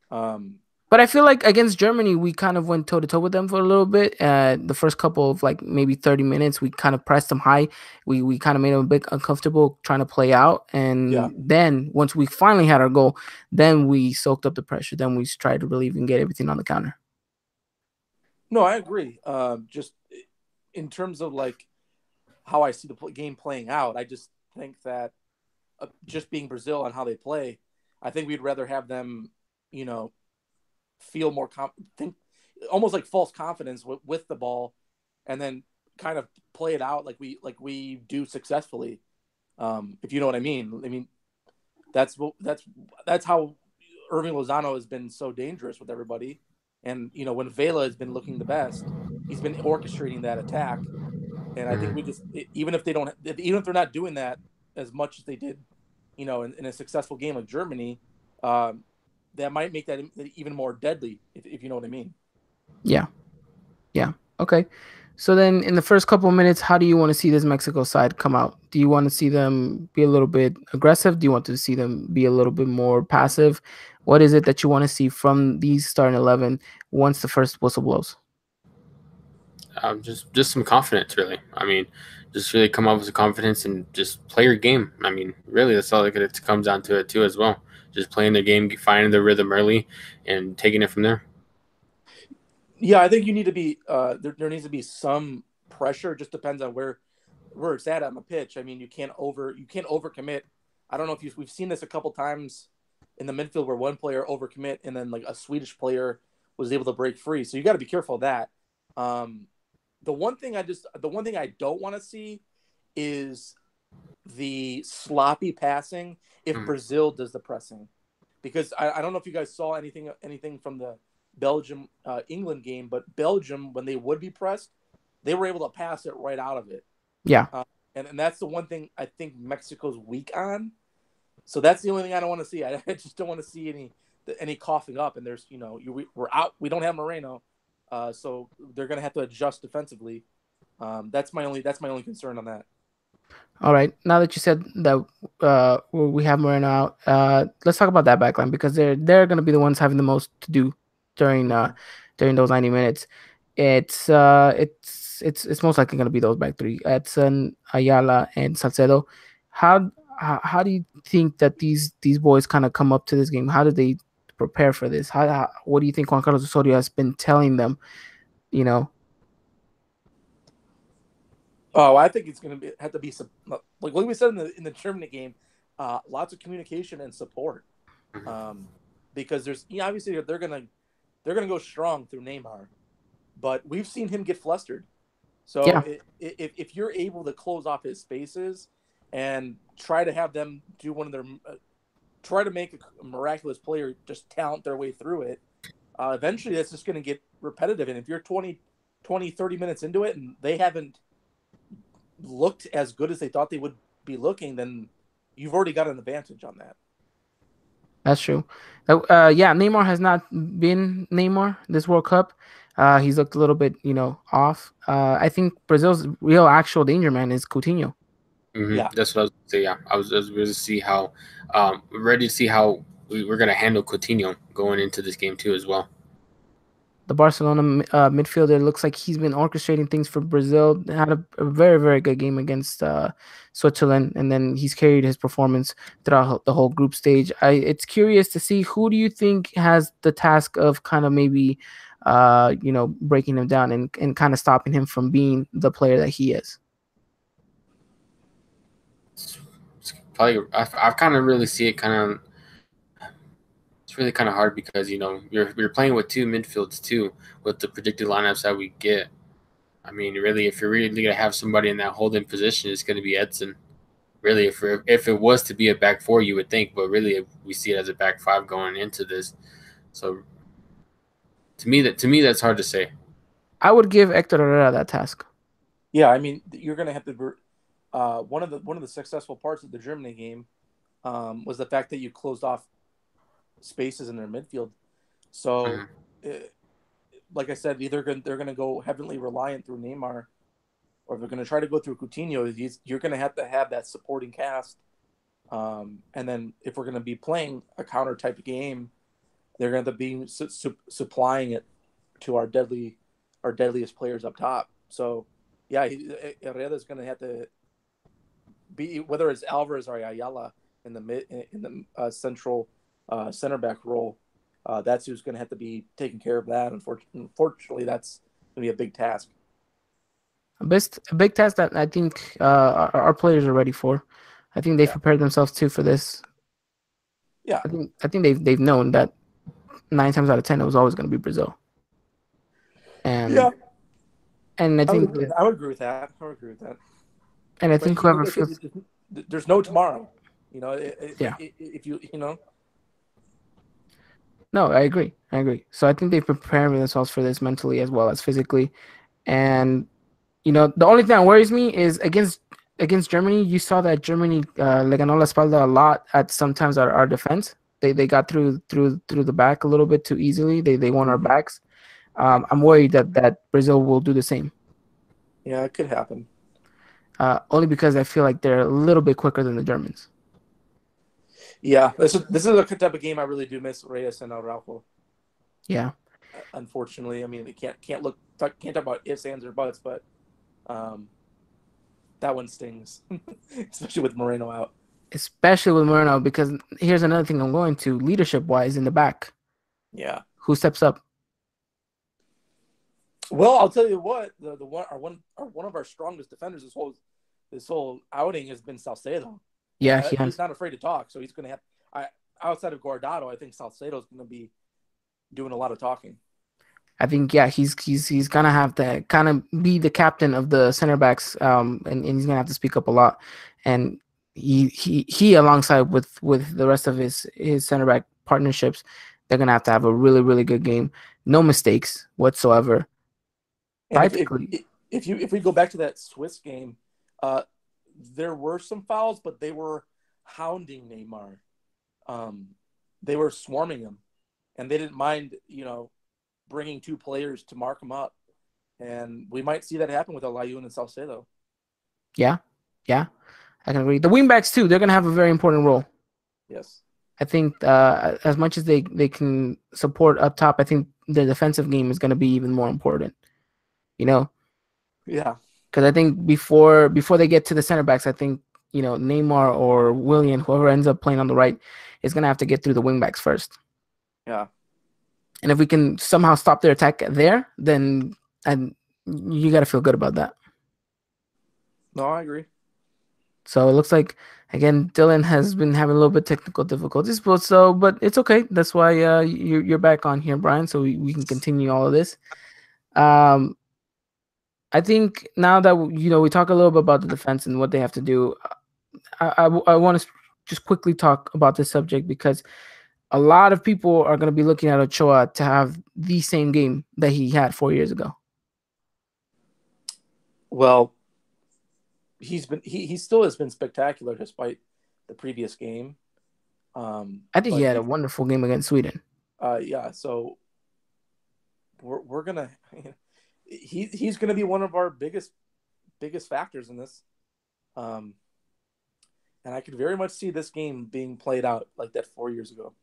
but I feel like against Germany, we kind of went toe to toe with them for a little bit. The first couple of like maybe 30 minutes, we kind of pressed them high. We kind of made them a bit uncomfortable trying to play out. And then once we finally had our goal, then we soaked up the pressure. Then we tried to relieve and get everything on the counter. No, I agree. Just in terms of like how I see the game playing out, I just think that just being Brazil and how they play, I think we'd rather have them you know, feel more think almost like false confidence with the ball, and then kind of play it out like we do successfully. If you know what I mean. I mean that's how Irving Lozano has been so dangerous with everybody. And when Vela has been looking the best, he's been orchestrating that attack. And I think we Mm-hmm. just even if they're not doing that as much as they did, in a successful game like Germany, um, that might make that even more deadly, if you know what I mean. Yeah. Yeah. Okay. So then, in the first couple of minutes, how do you want to see this Mexico side come out? Do you want to see them be a little bit aggressive? Do you want to see them be a little bit more passive? What is it that you want to see from these starting 11 once the first whistle blows? Just some confidence, really. I mean, just really come up with some confidence and just play your game. I mean, really, that's all it comes down to it too, as well. Just playing their game, finding the rhythm early, and taking it from there. Yeah, I think you need to be there needs to be some pressure. It just depends on where it's at on the pitch. I mean, you can't overcommit. I don't know if we've seen this a couple times in the midfield where one player overcommit and then like a Swedish player was able to break free. So you got to be careful of that. Um, the one thing I don't want to see is the sloppy passing if Mhm. Brazil does the pressing, because I don't know if you guys saw anything from the Belgium England game, but Belgium, when they would be pressed, they were able to pass it right out of it. Yeah, Uh, and that's the one thing I think Mexico's weak on. So that's the only thing I don't want to see. I just don't want to see any coughing up. And there's we're out. We don't have Moreno, so they're gonna have to adjust defensively. That's my only concern on that. all right. Now that you said that we have Moreno out, let's talk about that backline because they're going to be the ones having the most to do during uh, Mhm. during those 90 minutes. It's most likely going to be those back three: Edson, Ayala, and Salcedo. How how do you think that these boys kind of come up to this game? How did they prepare for this? What do you think Juan Carlos Osorio has been telling them? You know, Oh, I think it's going to have to be some like we said in the Germany game, lots of communication and support. Mhm. Um, because obviously they're gonna go strong through Neymar, but we've seen him get flustered. So yeah, if you're able to close off his spaces and try to have them do one of their try to make a miraculous player just talent their way through it, eventually that's just going to get repetitive. And if you're 30 minutes into it and they haven't looked as good as they thought they would be looking, then you've already got an advantage on that. that's true. Yeah, Neymar has not been Neymar this World Cup. He's looked a little bit, off. I think Brazil's real actual danger man is Coutinho. Yeah. That's what I was gonna say. Yeah, I was ready to see how, ready to see how we're gonna handle Coutinho going into this game too as well. The Barcelona midfielder looks like he's been orchestrating things for Brazil. Had a very, very good game against Switzerland, and then he's carried his performance throughout the whole group stage. It's curious to see who do you think has the task of kind of maybe, breaking him down and kind of stopping him from being the player that he is. It's probably I've kind of really see it kind of. It's really kind of hard because you're playing with two midfields too with the predicted lineups that we get. I mean, really, if you're really gonna have somebody in that holding position, it's gonna be Edson. Really, if it was to be a back four, you would think, but really, we see it as a back five going into this. So to me, that's hard to say. I would give Hector Herrera that task. Yeah, I mean, you're going to have to. One of the successful parts of the Germany game was the fact that you closed off spaces in their midfield. So, Hmm. uh, like I said, either they're going to go heavily reliant through Neymar, or they're going to try to go through Coutinho. You're going to have that supporting cast. And then if we're going to be playing a counter type of game, they're going to be supplying it to our deadliest players up top. So, yeah, Herrera's going to have to be, whether it's Alvarez or Ayala in the central center back role. That's who's going to have to be taking care of that. Unfortunately, that's going to be a big task. A big task that I think our players are ready for. I think they've Yeah, prepared themselves too for this. yeah, I think they've known that. nine times out of 10, it was always going to be Brazil. Yeah, And and I I would think agree with that. I would agree with that. I would agree with that. and I But think whoever feels, there's no tomorrow. You know, yeah, if you know, no, I agree, I agree. So I think they prepare themselves for this mentally as well as physically. And the only thing that worries me is against Germany. You saw that Germany le ganó la espalda a lot at sometimes our defense. They got through the back a little bit too easily. They won our Mhm. backs. I'm worried that Brazil will do the same. Yeah, it could happen. Only because I feel like they're a little bit quicker than the Germans. Yeah, this is a type of game I really do miss Reyes and Araujo. Yeah, Unfortunately, I mean, we can't talk about ifs, ands, or buts, but um, that one stings, especially with Moreno out. especially with Moreno, because here's another thing I'm going to leadership wise in the back. Yeah. Who steps up? Well, I'll tell you what, the one of our strongest defenders this whole outing has been Salcedo. Yeah, he He's has. not afraid to talk, so he's going to have. Outside of Guardado, I think Salcedo is going to be doing a lot of talking. I think he's gonna have to kind of be the captain of the center backs, and he's gonna have to speak up a lot, and he alongside with the rest of his center back partnerships, they're gonna have to have a really really good game, no mistakes whatsoever. And Practically, if we go back to that Swiss game, uh, there were some fouls, but they were hounding Neymar. They were swarming him, and they didn't mind, bringing two players to mark him up. And we might see that happen with Alayun and Salcedo. yeah, yeah, I can agree. The wingbacks too, they're gonna have a very important role. Yes. I think as much as they can support up top, I think the defensive game is gonna be even more important. You know, Yeah. because I think before they get to the center backs, I think Neymar or Willian, whoever ends up playing on the right, is gonna have to get through the wing backs first. Yeah. And if we can somehow stop their attack there, then and you got to feel good about that. No, I agree. So it looks like again Dylan has been having a little bit technical difficulties, but it's okay. That's why you're back on here, Brian, so we can continue all of this. Um, I think now that we talk a little bit about the defense and what they have to do, I want to just quickly talk about this subject because a lot of people are going to be looking at Ochoa to have the same game that he had 4 years ago. Well, he still has been spectacular despite the previous game. I think he had a wonderful game against Sweden. Yeah, so we're gonna he's gonna be one of our biggest factors in this. And I could very much see this game being played out like that 4 years ago.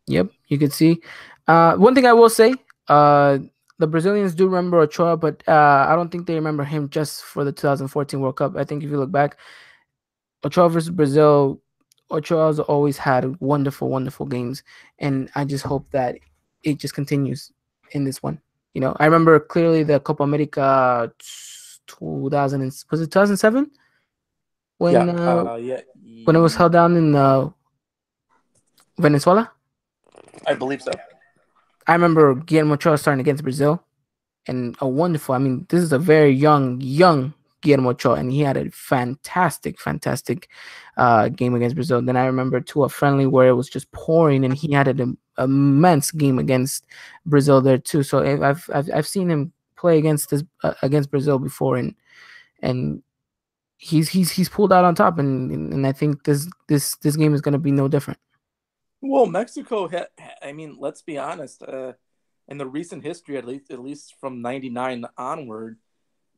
Yep, you could see. One thing I will say, the Brazilians do remember Ochoa, but I don't think they remember him just for the 2014 World Cup. I think if you look back, Ochoa versus Brazil, Ochoa's always had wonderful, wonderful games, and I just hope that it just continues in this one. I remember clearly the Copa America 2000 was it 2007 when when it was held down in Venezuela. I believe so. I remember Guillermo Ochoa starting against Brazil, and a wonderful. I mean, this is a very young Guillermo Ochoa, and he had a fantastic game against Brazil. Then I remember a friendly where it was just pouring, and he had an immense game against Brazil there too. So I've seen him play against Brazil before, and he's pulled out on top, and I think this game is going to be no different. Well, Mexico I mean, let's be honest. In the recent history, at least from '99 onward,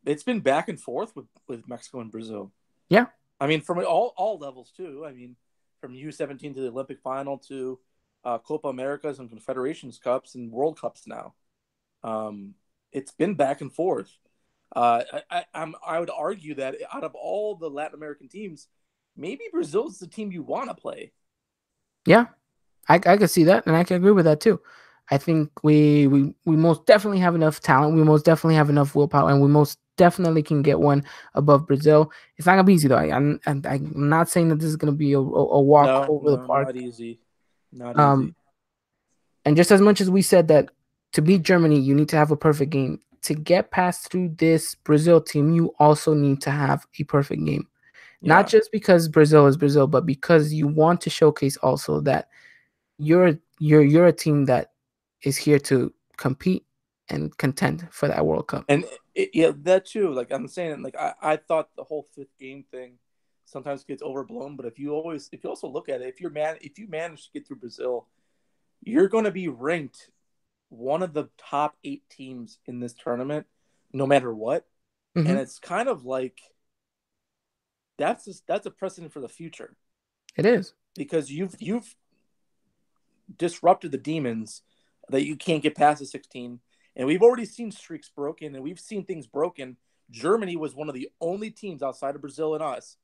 it's been back and forth with Mexico and Brazil. Yeah, I mean, from all levels too. I mean, from U17 to the Olympic final to Copa Americas and Confederations Cups and World Cups now. It's been back and forth. I would argue that out of all the Latin American teams, maybe Brazil is the team you want to play. Yeah, I could see that, and I can agree with that too. I think we most definitely have enough talent. We most definitely have enough willpower, and we most definitely can get one above Brazil. It's not gonna be easy though. I'm not saying that this is gonna be a walk over the park. Not easy. Not easy. And just as much as we said that to beat Germany, you need to have a perfect game. To get past through this Brazil team, you also need to have a perfect game. Not Yeah. just because Brazil is Brazil, but because you want to showcase also that you're a team that is here to compete and contend for that World Cup. And yeah, that too. Like I'm saying, like I thought the whole fifth game thing sometimes gets overblown. But if you also look at it, if you manage to get through Brazil, you're going to be ranked one of the top 8 teams in this tournament, no matter what. And Mm-hmm. it's kind of like that's a precedent for the future It is. because you've disrupted the demons that you can't get past the 16. And we've already seen streaks broken and we've seen things broken. Germany was one of the only teams outside of Brazil and us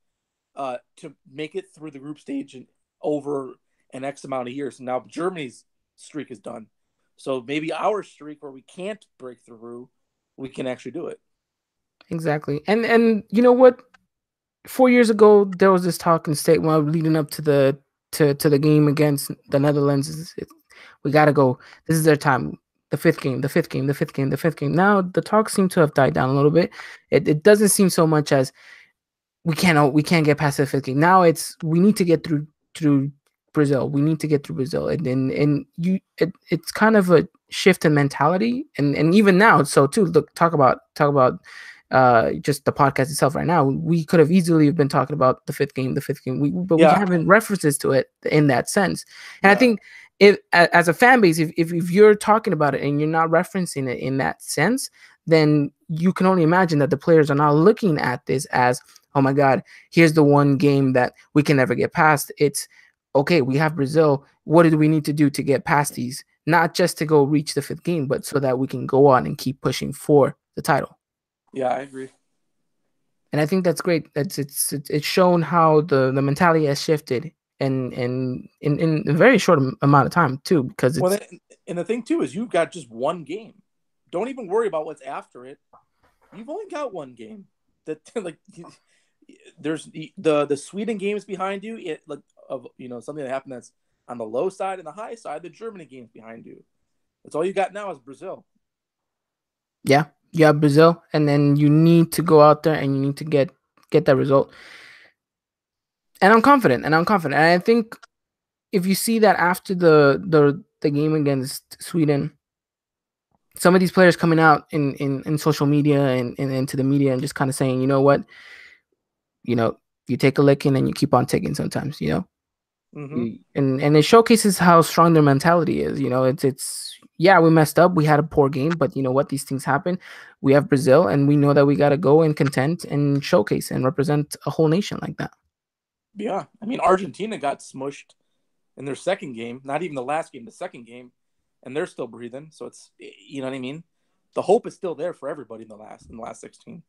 to make it through the group stage in over an X amount of years. Now Germany's streak is done. So maybe our streak where we can't break through, we can actually do it. Exactly. And you know what? 4 years ago, there was this talk in state while leading up to the game against the Netherlands. We gotta go. This is their time. The fifth game, the fifth game, the fifth game, the fifth game. Now the talk seems to have died down a little bit. It doesn't seem so much as we can't get past the fifth game. Now it's we need to get through Brazil. We need to get through Brazil, and it's kind of a shift in mentality, and even now. So too, look, talk about just the podcast itself right now. We could have easily been talking about the fifth game, but we Yeah. haven't references to it in that sense. And I Yeah. think if as a fan base, if you're talking about it and you're not referencing it in that sense, then you can only imagine that the players are not looking at this as, oh my God, here's the one game that we can never get past. It's okay, we have Brazil. What do we need to do to get past these? Not just to go reach the fifth game, but so that we can go on and keep pushing for the title. Yeah, I agree. And I think that's great. It's shown how the mentality has shifted in a very short amount of time too, because it's and the thing too is you've got just one game. Don't even worry about what's after it. You've only got one game. That like there's the Sweden games behind you. It like of something that happened that's on the low side and the high side. The Germany games behind you. That's all you got now is Brazil. Yeah, you have Brazil, and then you need to go out there and you need to get that result. And I'm confident. And I think if you see that after the game against Sweden, some of these players coming out in social media and into the media and just kind of saying, you know what, you take a licking and you keep on taking sometimes, Mm-hmm. And it showcases how strong their mentality is. It's yeah, we messed up, we had a poor game, but you know what, these things happen. We have Brazil, and we know that we got to go and contend and showcase and represent a whole nation like that. Yeah, I mean Argentina got smushed in their second game, not even the last game, the second game, and they're still breathing. So it's you know what I mean. The hope is still there for everybody in the last 16,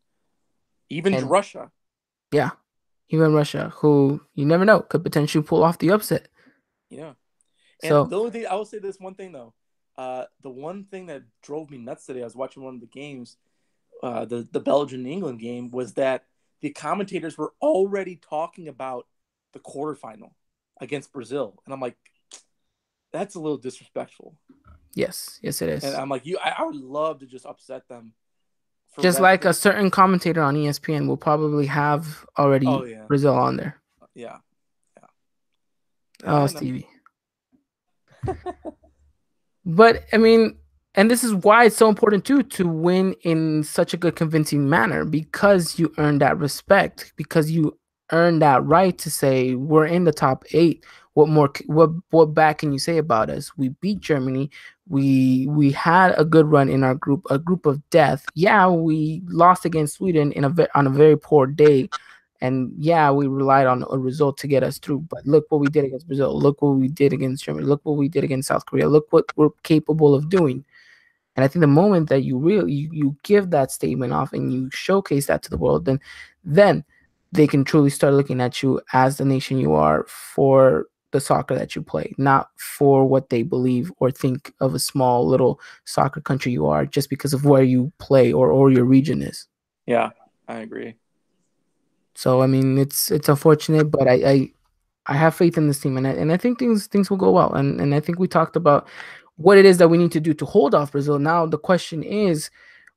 even And Russia. yeah, even Russia, who you never know could potentially pull off the upset. Yeah. And So the only thing I will say this one thing though, the one thing that drove me nuts today, I was watching one of the games, the Belgian England game, was that the commentators were already talking about the quarterfinal against Brazil, and I'm like, that's a little disrespectful. yes, it is. And I'm like, I would love to just upset them. Just like a certain commentator on ESPN will probably have already Brazil on there. Yeah. Oh, Stevie. But I mean, and this is why it's so important too to win in such a good, convincing manner, because you earn that respect, because you earn that right to say we're in the top 8. What more? What back can you say about us? We beat Germany. We had a good run in our group, a group of death. Yeah, we lost against Sweden on a very poor day. And yeah, we relied on a result to get us through. But look what we did against Brazil. Look what we did against Germany. Look what we did against South Korea. Look what we're capable of doing. And I think the moment that you give that statement off and you showcase that to the world, then they can truly start looking at you as the nation you are for the soccer that you play, not for what they believe or think of a small little soccer country you are just because of where you play or your region is. Yeah, I agree. So I mean, it's unfortunate, but I have faith in this team, and I think things will go well. And I think we talked about what it is that we need to do to hold off Brazil. Now the question is,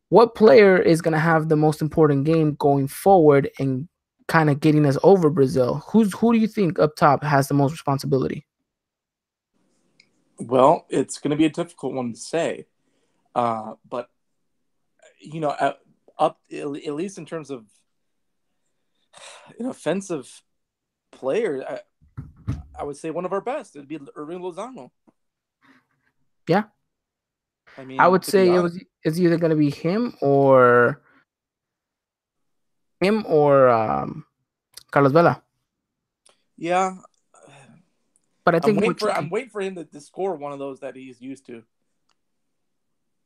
what player is going to have the most important game going forward and kind of getting us over Brazil? Who do you think up top has the most responsibility? Well, it's going to be a difficult one to say, but you know, up at least in terms of an offensive player, I would say one of our best. It'd be Irving Lozano. Yeah, I I mean, would to be say honest, it's either going to be him or Carlos Vela. yeah. But I think we're I'm tricky. waiting for him to score one of those that he's used to.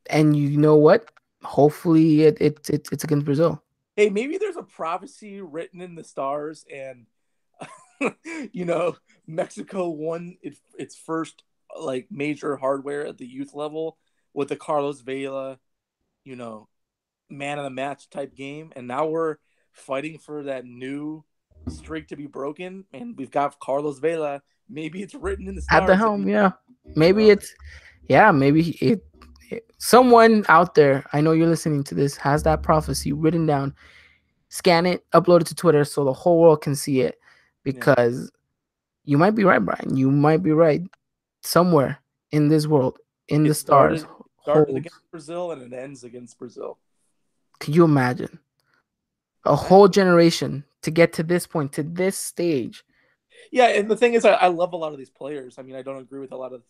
And you know what? Hopefully it's against Brazil. Hey, maybe there's a prophecy written in the stars, and you know, Mexico won its first like major hardware at the youth level with the Carlos Vela, you know, man of the match type game, and now we're fighting for that new streak to be broken, and we've got Carlos Vela. Maybe it's written in the At the stars that helm, he, yeah. you Maybe know, it's yeah, maybe someone out there, I know you're listening to this, has that prophecy written down. Scan it, upload it to Twitter so the whole world can see it. yeah. Because you might be right, Brian. You might be right. Somewhere in this world, in the It stars, started against holds. Brazil and it ends against Brazil. Can you imagine a I, whole generation to get to this point, to this stage? yeah, and the thing is, I love a lot of these players. I mean, I don't agree with a lot of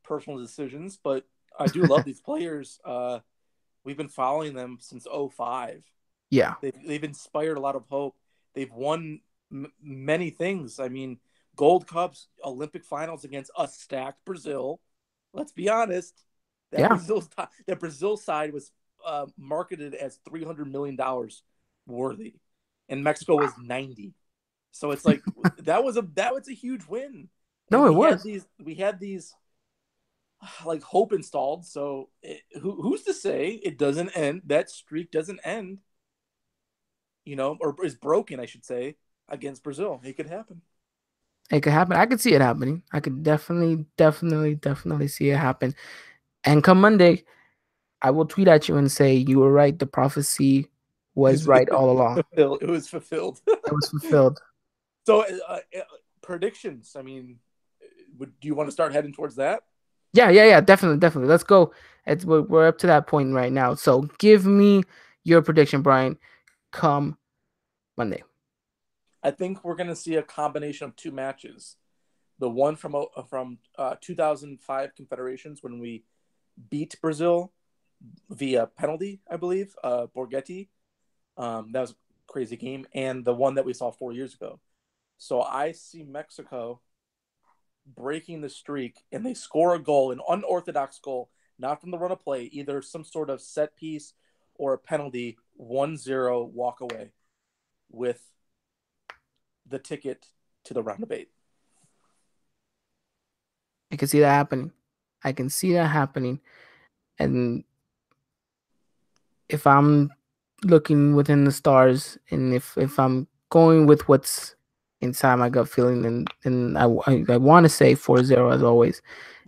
personal decisions, but I do love these players. We've been following them since '05. Yeah, They've inspired a lot of hope. They've won many things. I mean, Gold Cups, Olympic finals against a stacked Brazil. Let's be honest. That yeah. Brazil side was marketed as $300 million worthy, and Mexico was 90. So it's like that was a huge win, and No, it was. we had these like hope installed. So who's to say it doesn't end? That streak doesn't end, or is broken, I should say, against Brazil. It could happen. It could happen. I could see it happening. I could definitely see it happen. And come Monday, I will tweet at you and say you were right. The prophecy was right all along. It was fulfilled. It was fulfilled. So predictions. I mean, do you want to start heading towards that? Yeah. Definitely. Let's go. We're up to that point right now. So give me your prediction, Brian. Come Monday. I think we're going to see a combination of two matches. The one from 2005 Confederations when we beat Brazil via penalty, I believe, Borghetti. That was a crazy game, and the one that we saw 4 years ago. So I see Mexico breaking the streak, and they score a goal, an unorthodox goal, not from the run of play, either some sort of set piece or a penalty, 1-0 walk away with the ticket to the round of eight. I can see that happening. I can see that happening. And if I'm looking within the stars, and if I'm going with what's inside my gut feeling, and I want to say 4-0 as always,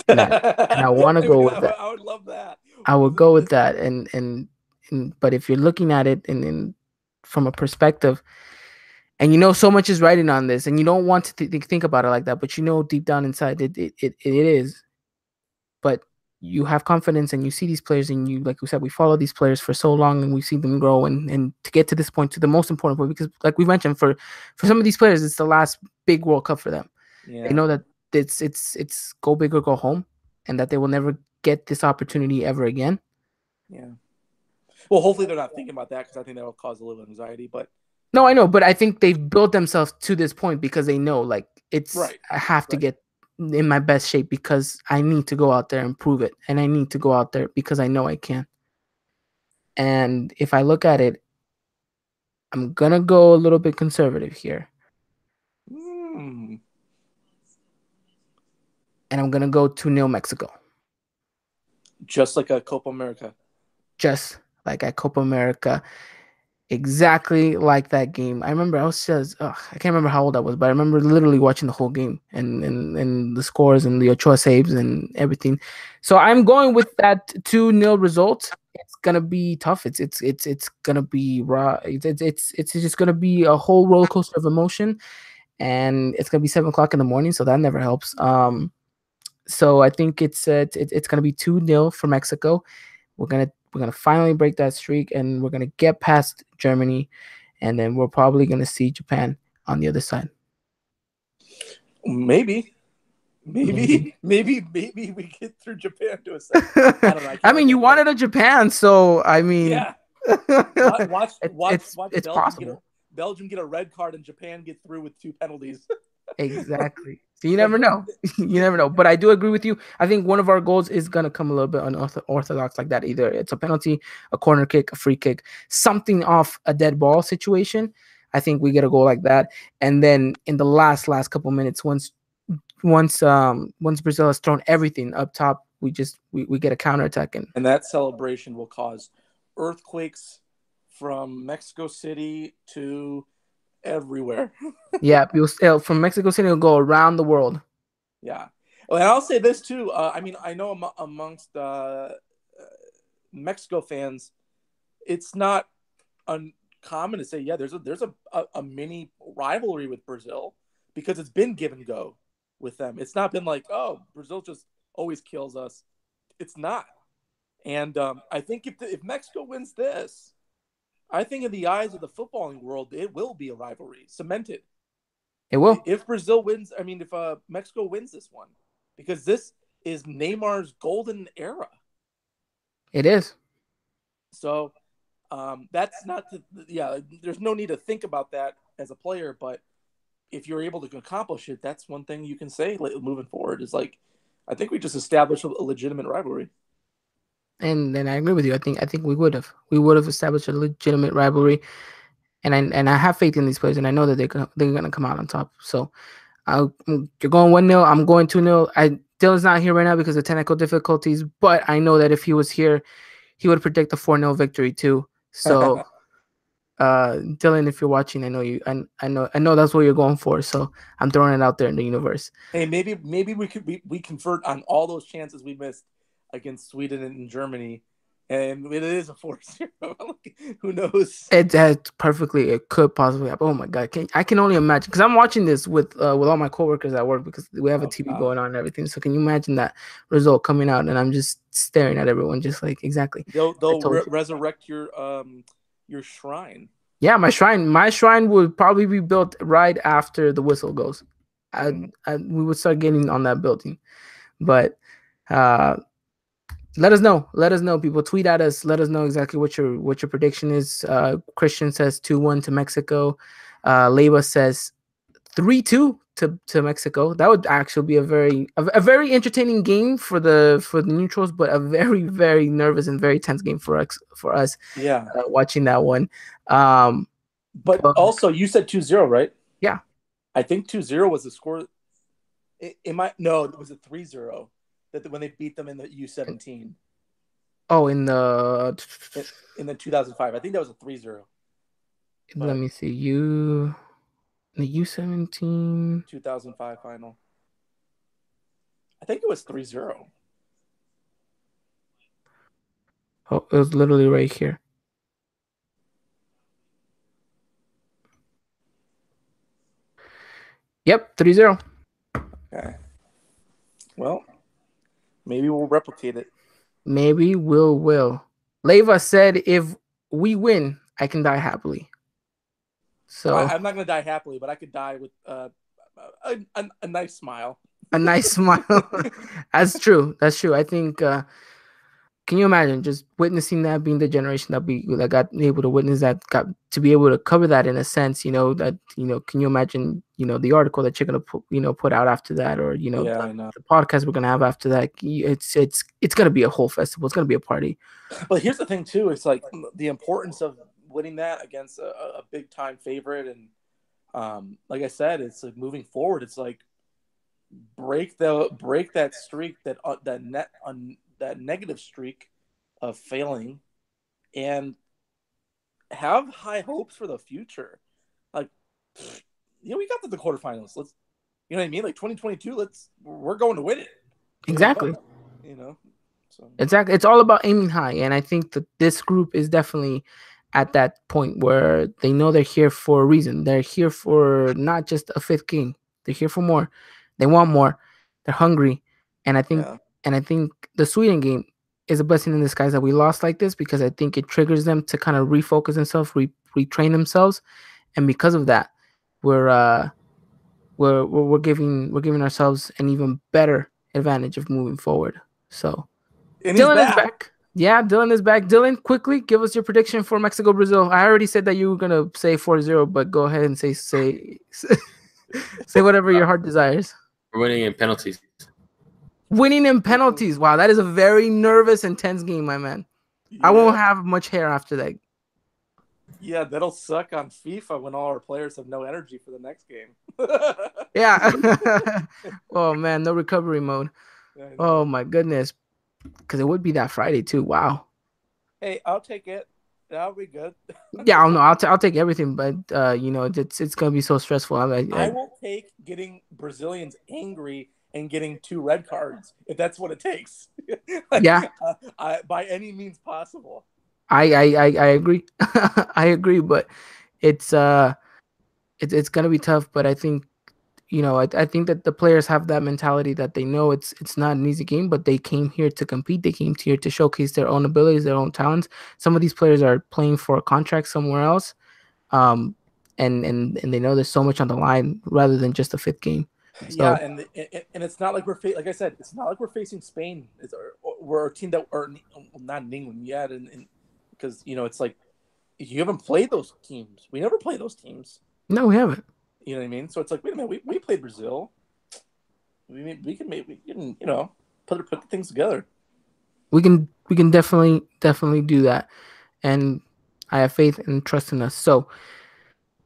and I want to go with that. I would love that. I would go with that, and but if you're looking at it in from a perspective, and so much is writing on this, and you don't want to think about it like that, but deep down inside it is. But you have confidence, and you see these players, and you, like we said, we follow these players for so long, and we see them grow, and to get to this point, to the most important point, because like we mentioned, for some of these players, it's the last big World Cup for them. Yeah. They know that it's go big or go home, and that they will never get this opportunity ever again. Yeah. Well, hopefully they're not thinking about that, because I think that will cause a little anxiety. But no, I know, but I think they've built themselves to this point because they know, like, it's right, I have to get in my best shape because I need to go out there and prove it, and I need to go out there because I know I can. And if I look at it, I'm gonna go a little bit conservative here, mm. and I'm gonna go 2-0 Mexico, Just like a Copa America. just like at Copa America. exactly like that game. I remember I was just I can't remember how old I was, but I remember literally watching the whole game and the scores and the Ochoa saves and everything. So I'm going with that 2-0 result. It's gonna be tough. It's gonna be raw. It's just gonna be a whole roller coaster of emotion, and it's gonna be 7 o'clock in the morning, so that never helps. So I think it's gonna be 2-0 for Mexico. We're gonna finally break that streak, and we're gonna get past Germany, and then we're probably gonna see Japan on the other side. Maybe, Maybe. maybe we get through Japan to a second. I don't know. I I can't mean, look you at it. wanted a Japan, so I mean, Yeah, watch it's it's Belgium possible. get a red card and Japan get through with 2 penalties. Exactly. So you Like never know. You never know. But I do agree with you. I think one of our goals is gonna come a little bit unorthodox like that. Either it's a penalty, a corner kick, a free kick, something off a dead ball situation. I think we get a goal like that. And then in the last couple minutes, once Brazil has thrown everything up top, we get a counterattack and and that celebration will cause earthquakes from Mexico City to everywhere. yeah, you'll still from Mexico City will go around the world. Yeah. Well, and I'll say this too. I mean, I know amongst Mexico fans, it's not uncommon to say, yeah, there's a mini rivalry with Brazil because it's been give and go with them. It's not been like, oh, Brazil just always kills us. It's not. And I think if Mexico wins this, I think in the eyes of the footballing world, it will be a rivalry cemented. It will. If Brazil wins, I mean, if Mexico wins this one, because this is Neymar's golden era. It is. So that's not to, yeah. There's no need to think about that as a player, but if you're able to accomplish it, that's one thing you can say moving forward. Is like, I think we just established a legitimate rivalry. And I agree with you. I think we would have established a legitimate rivalry, and I have faith in these players, and I know that they're gonna come out on top. So you're going 1-0. I'm going 2-0. Dylan's not here right now because of technical difficulties, but I know that if he was here, he would predict a 4-0 victory too. So Dylan, if you're watching, I know you. I know that's what you're going for. So I'm throwing it out there in the universe. Hey, maybe we convert on all those chances we missed against Sweden and Germany, and it is a 4-0. Who knows? It perfectly. It could possibly happen. Oh my god! I can only imagine because I'm watching this with all my coworkers at work because we have a Oh TV God. going on and everything. So can you imagine that result coming out and I'm just staring at everyone, just like exactly. I They'll told you. resurrect your shrine. Yeah, my shrine would probably be built right after the whistle goes. Mm. We would start getting on that building, but uh, let us know, people. Tweet at us. Let us know exactly what your prediction is. Christian says 2-1 to Mexico. Leva says 3-2 to Mexico. That would actually be a very entertaining game for the neutrals, but a very very nervous and very tense game for us Yeah, watching that one. Um, but but also you said 2-0, right? yeah. I think 2-0 was the score. It might no, it was a 3-0 that when they beat them in the U17 Oh, in the in the 2005. I think that was a 3-0. let But me see you the U17. 2005 final. I think it was 3-0. Oh, it was literally right here. Yep, 3-0. Okay. Well, maybe we'll replicate it. Maybe will. Leva said if we win, I can die happily. So I'm not gonna die happily, but I could die with a nice smile. a nice smile. That's true. That's true. I think can you imagine just witnessing that, being the generation that got able to witness that, got to be able to cover that in a sense, can you imagine, the article that you're gonna put out after that, or Yeah, the, I know. the podcast we're gonna have after that. It's gonna be a whole festival. It's gonna be a party. But here's the thing too: it's like the importance of winning that against a big time favorite, and like I said, it's like moving forward. It's like break that streak that negative streak of failing, and have high hopes for the future. Like, we got to the quarterfinals. Let's, you know what I mean? Like 2022, we're going to win it. Exactly. So. Exactly. It's all about aiming high. And I think that this group is definitely at that point where they know they're here for a reason. They're here for not just a fifth game. They're here for more. They want more. They're hungry. And I think the Sweden game is a blessing in disguise that we lost like this, because I think it triggers them to kind of refocus themselves, retrain themselves. And because of that, we're giving ourselves an even better advantage of moving forward. So and Dylan is back. Yeah, Dylan is back. Dylan, quickly give us your prediction for Mexico Brazil. I already said that you were gonna say 4-0, but go ahead and say say whatever your heart desires. We're winning in penalties. Winning in penalties. Wow, that is a very nervous and tense game, my man. Yeah. I won't have much hair after that. Yeah, that'll suck on FIFA when all our players have no energy for the next game. Yeah. Oh man, no recovery mode. Oh my goodness. Because it would be that Friday too. Wow. Hey, I'll take it. That'll be good. Yeah, I don't know. I'll take everything, but it's gonna be so stressful. I will take getting Brazilians angry and getting 2 red cards if that's what it takes. Yeah. By any means possible. I agree. I agree, but it's gonna be tough. But I think, I think that the players have that mentality that they know it's not an easy game, but they came here to compete. They came here to showcase their own abilities, their own talents. Some of these players are playing for a contract somewhere else, and they know there's so much on the line rather than just a fifth game. So, yeah, and it's not like like I said, it's not like we're facing Spain. We're a team that are not in England yet, and because it's like you haven't played those teams. We never play those teams. No, we haven't. You know what I mean? So it's like, wait a minute, we played Brazil. We can put things together. We can definitely do that, and I have faith and trust in us. So,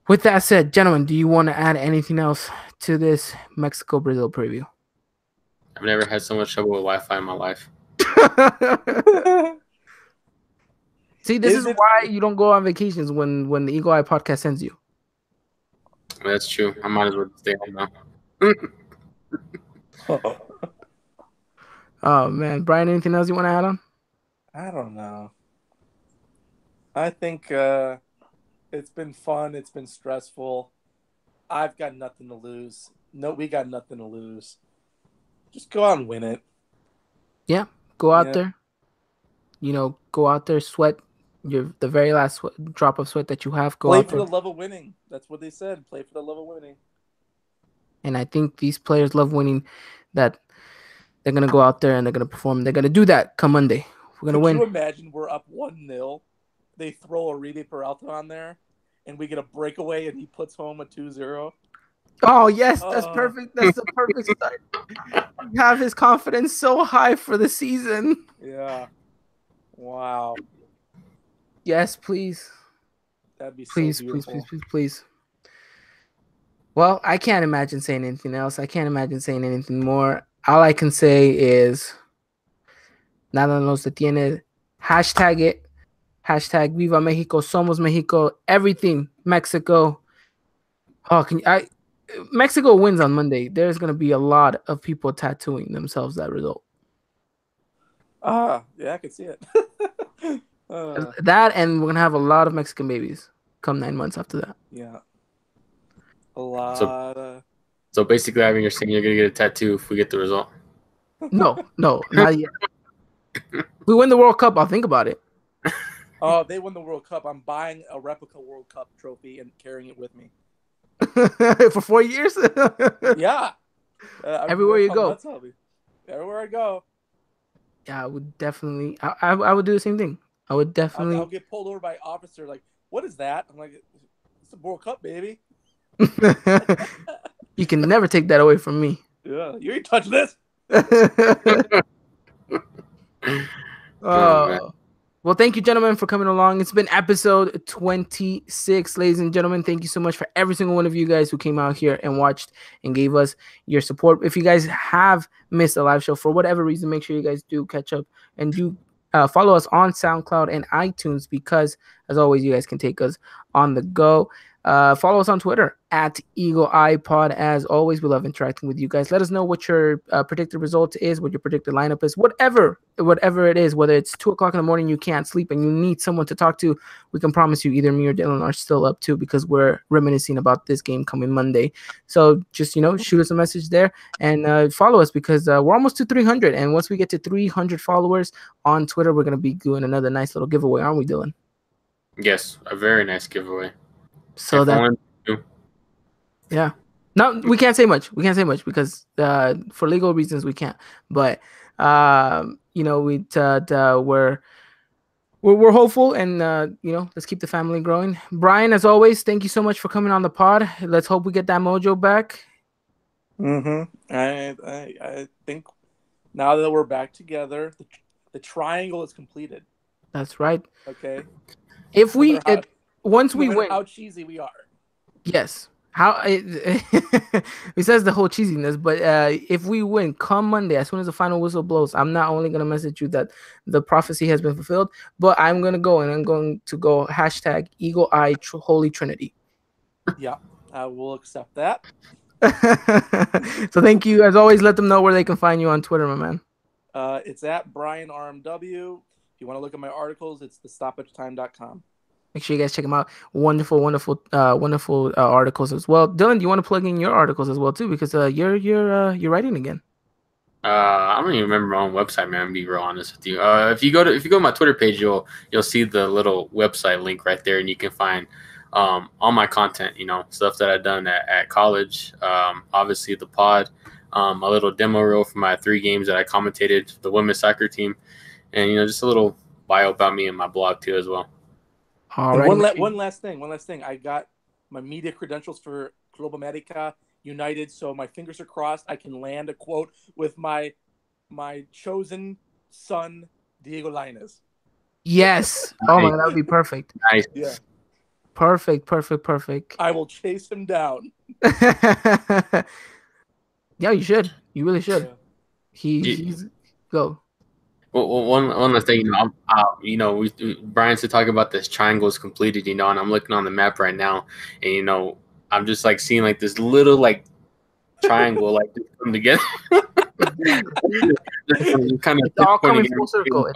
with that said, gentlemen, do you want to add anything else to this Mexico Brazil preview? I've never had so much trouble with Wi-Fi in my life. See, this is why you don't go on vacations when the Eagle Eye podcast sends you. That's true. I might as well stay home now. Oh man, Brian, anything else you want to add on? I don't know. I think it's been fun. It's been stressful. I've got nothing to lose. No, we got nothing to lose. Just go out and win it. Yeah, go out there. Go out there, sweat the very last drop of sweat that you have. Play for the love of winning. That's what they said. Play for the love of winning. And I think these players love winning. That they're gonna go out there and they're gonna perform. They're gonna do that come Monday. We're gonna win. Could you imagine we're up 1-0? They throw Uribe Peralta on there, and we get a breakaway, and he puts home a 2-0. Oh yes, that's perfect. That's the perfect start. You have his confidence so high for the season. Yeah. Wow. Yes, please. That'd be so beautiful. Please. Well, I can't imagine saying anything else. I can't imagine saying anything more. All I can say is nada nos detiene. Hashtag it. Hashtag Viva Mexico. Somos Mexico. Everything Mexico. Oh, Mexico wins on Monday. There's gonna be a lot of people tattooing themselves that result. Yeah, I can see it. That, and we're gonna have a lot of Mexican babies come 9 months after that. Yeah, a lot. So basically, I mean, you're saying you're gonna get a tattoo if we get the result? No, not yet. We win the World Cup, I'll think about it. Oh, they win the World Cup. I'm buying a replica World Cup trophy and carrying it with me for 4 years. Yeah, everywhere you go. Everywhere I go. Yeah, I would definitely. I would do the same thing. I would definitely. I'll get pulled over by an officer. Like, what is that? I'm like, it's the World Cup, baby. You can never take that away from me. Yeah, you ain't touching this. Well, thank you, gentlemen, for coming along. It's been episode 26, ladies and gentlemen. Thank you so much for every single one of you guys who came out here and watched and gave us your support. If you guys have missed a live show for whatever reason, make sure you guys do catch up and do Follow us on SoundCloud and iTunes because, as always, you guys can take us on the go. Follow us on Twitter at Eagle Eye Pod. As always, we love interacting with you guys. Let us know what your predicted result is, what your predicted lineup is, whatever it is. Whether it's 2 o'clock in the morning, you can't sleep, and you need someone to talk to, we can promise you either me or Dylan are still up too because we're reminiscing about this game coming Monday. So just shoot us a message there and follow us because we're almost to 300, and once we get to 300 followers on Twitter, we're gonna be doing another nice little giveaway, aren't we, Dylan? Yes, a very nice giveaway. So yeah. No, we can't say much. We can't say much because for legal reasons we can't. But we're hopeful, and let's keep the family growing. Brian, as always, thank you so much for coming on the pod. Let's hope we get that mojo back. I think now that we're back together, the triangle is completed. That's right. Okay. Once we win, how cheesy we are. Yes. Besides the whole cheesiness, but if we win come Monday, as soon as the final whistle blows, I'm not only gonna message you that the prophecy has been fulfilled, but I'm gonna go hashtag Eagle Eye Holy Trinity. Yeah, I will accept that. So thank you. As always, let them know where they can find you on Twitter, my man. It's at Brian RMW. If you want to look at my articles, it's thestoppagetime.com. Make sure you guys check them out. Wonderful articles as well. Dylan, do you want to plug in your articles as well too? Because you're writing again. I don't even remember my own website, man. To be real honest with you. If you go to my Twitter page, you'll see the little website link right there, and you can find all my content. Stuff that I've done at college. Obviously the pod, a little demo reel for my 3 games that I commentated for the women's soccer team, and just a little bio about me and my blog too as well. One last thing. I got my media credentials for Club America United, so my fingers are crossed. I can land a quote with my chosen son, Diego Lainez. Yes. Oh my God, that would be perfect. Nice. Yeah. Perfect. I will chase him down. Yeah, you should. You really should. Yeah. He's go. Well, one last thing, Brian said talking about this triangle is completed, and I'm looking on the map right now, and I'm just like seeing like this little like triangle like just come together. It's all coming full circle.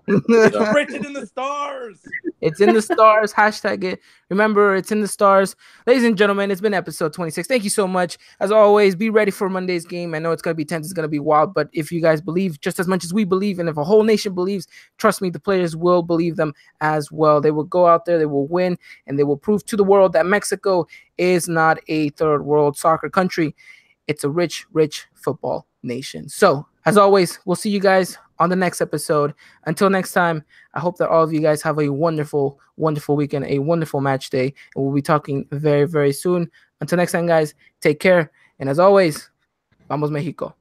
It's written in the stars. It's in the stars. Hashtag it. Remember, it's in the stars. Ladies and gentlemen, it's been episode 26. Thank you so much. As always, be ready for Monday's game. I know it's going to be tense. It's going to be wild. But if you guys believe just as much as we believe, and if a whole nation believes, trust me, the players will believe them as well. They will go out there, they will win, and they will prove to the world that Mexico is not a third world soccer country. It's a rich, rich football nation. So, as always, we'll see you guys on the next episode. Until next time, I hope that all of you guys have a wonderful, wonderful weekend, a wonderful match day, and we'll be talking very, very soon. Until next time, guys, take care. And as always, vamos Mexico.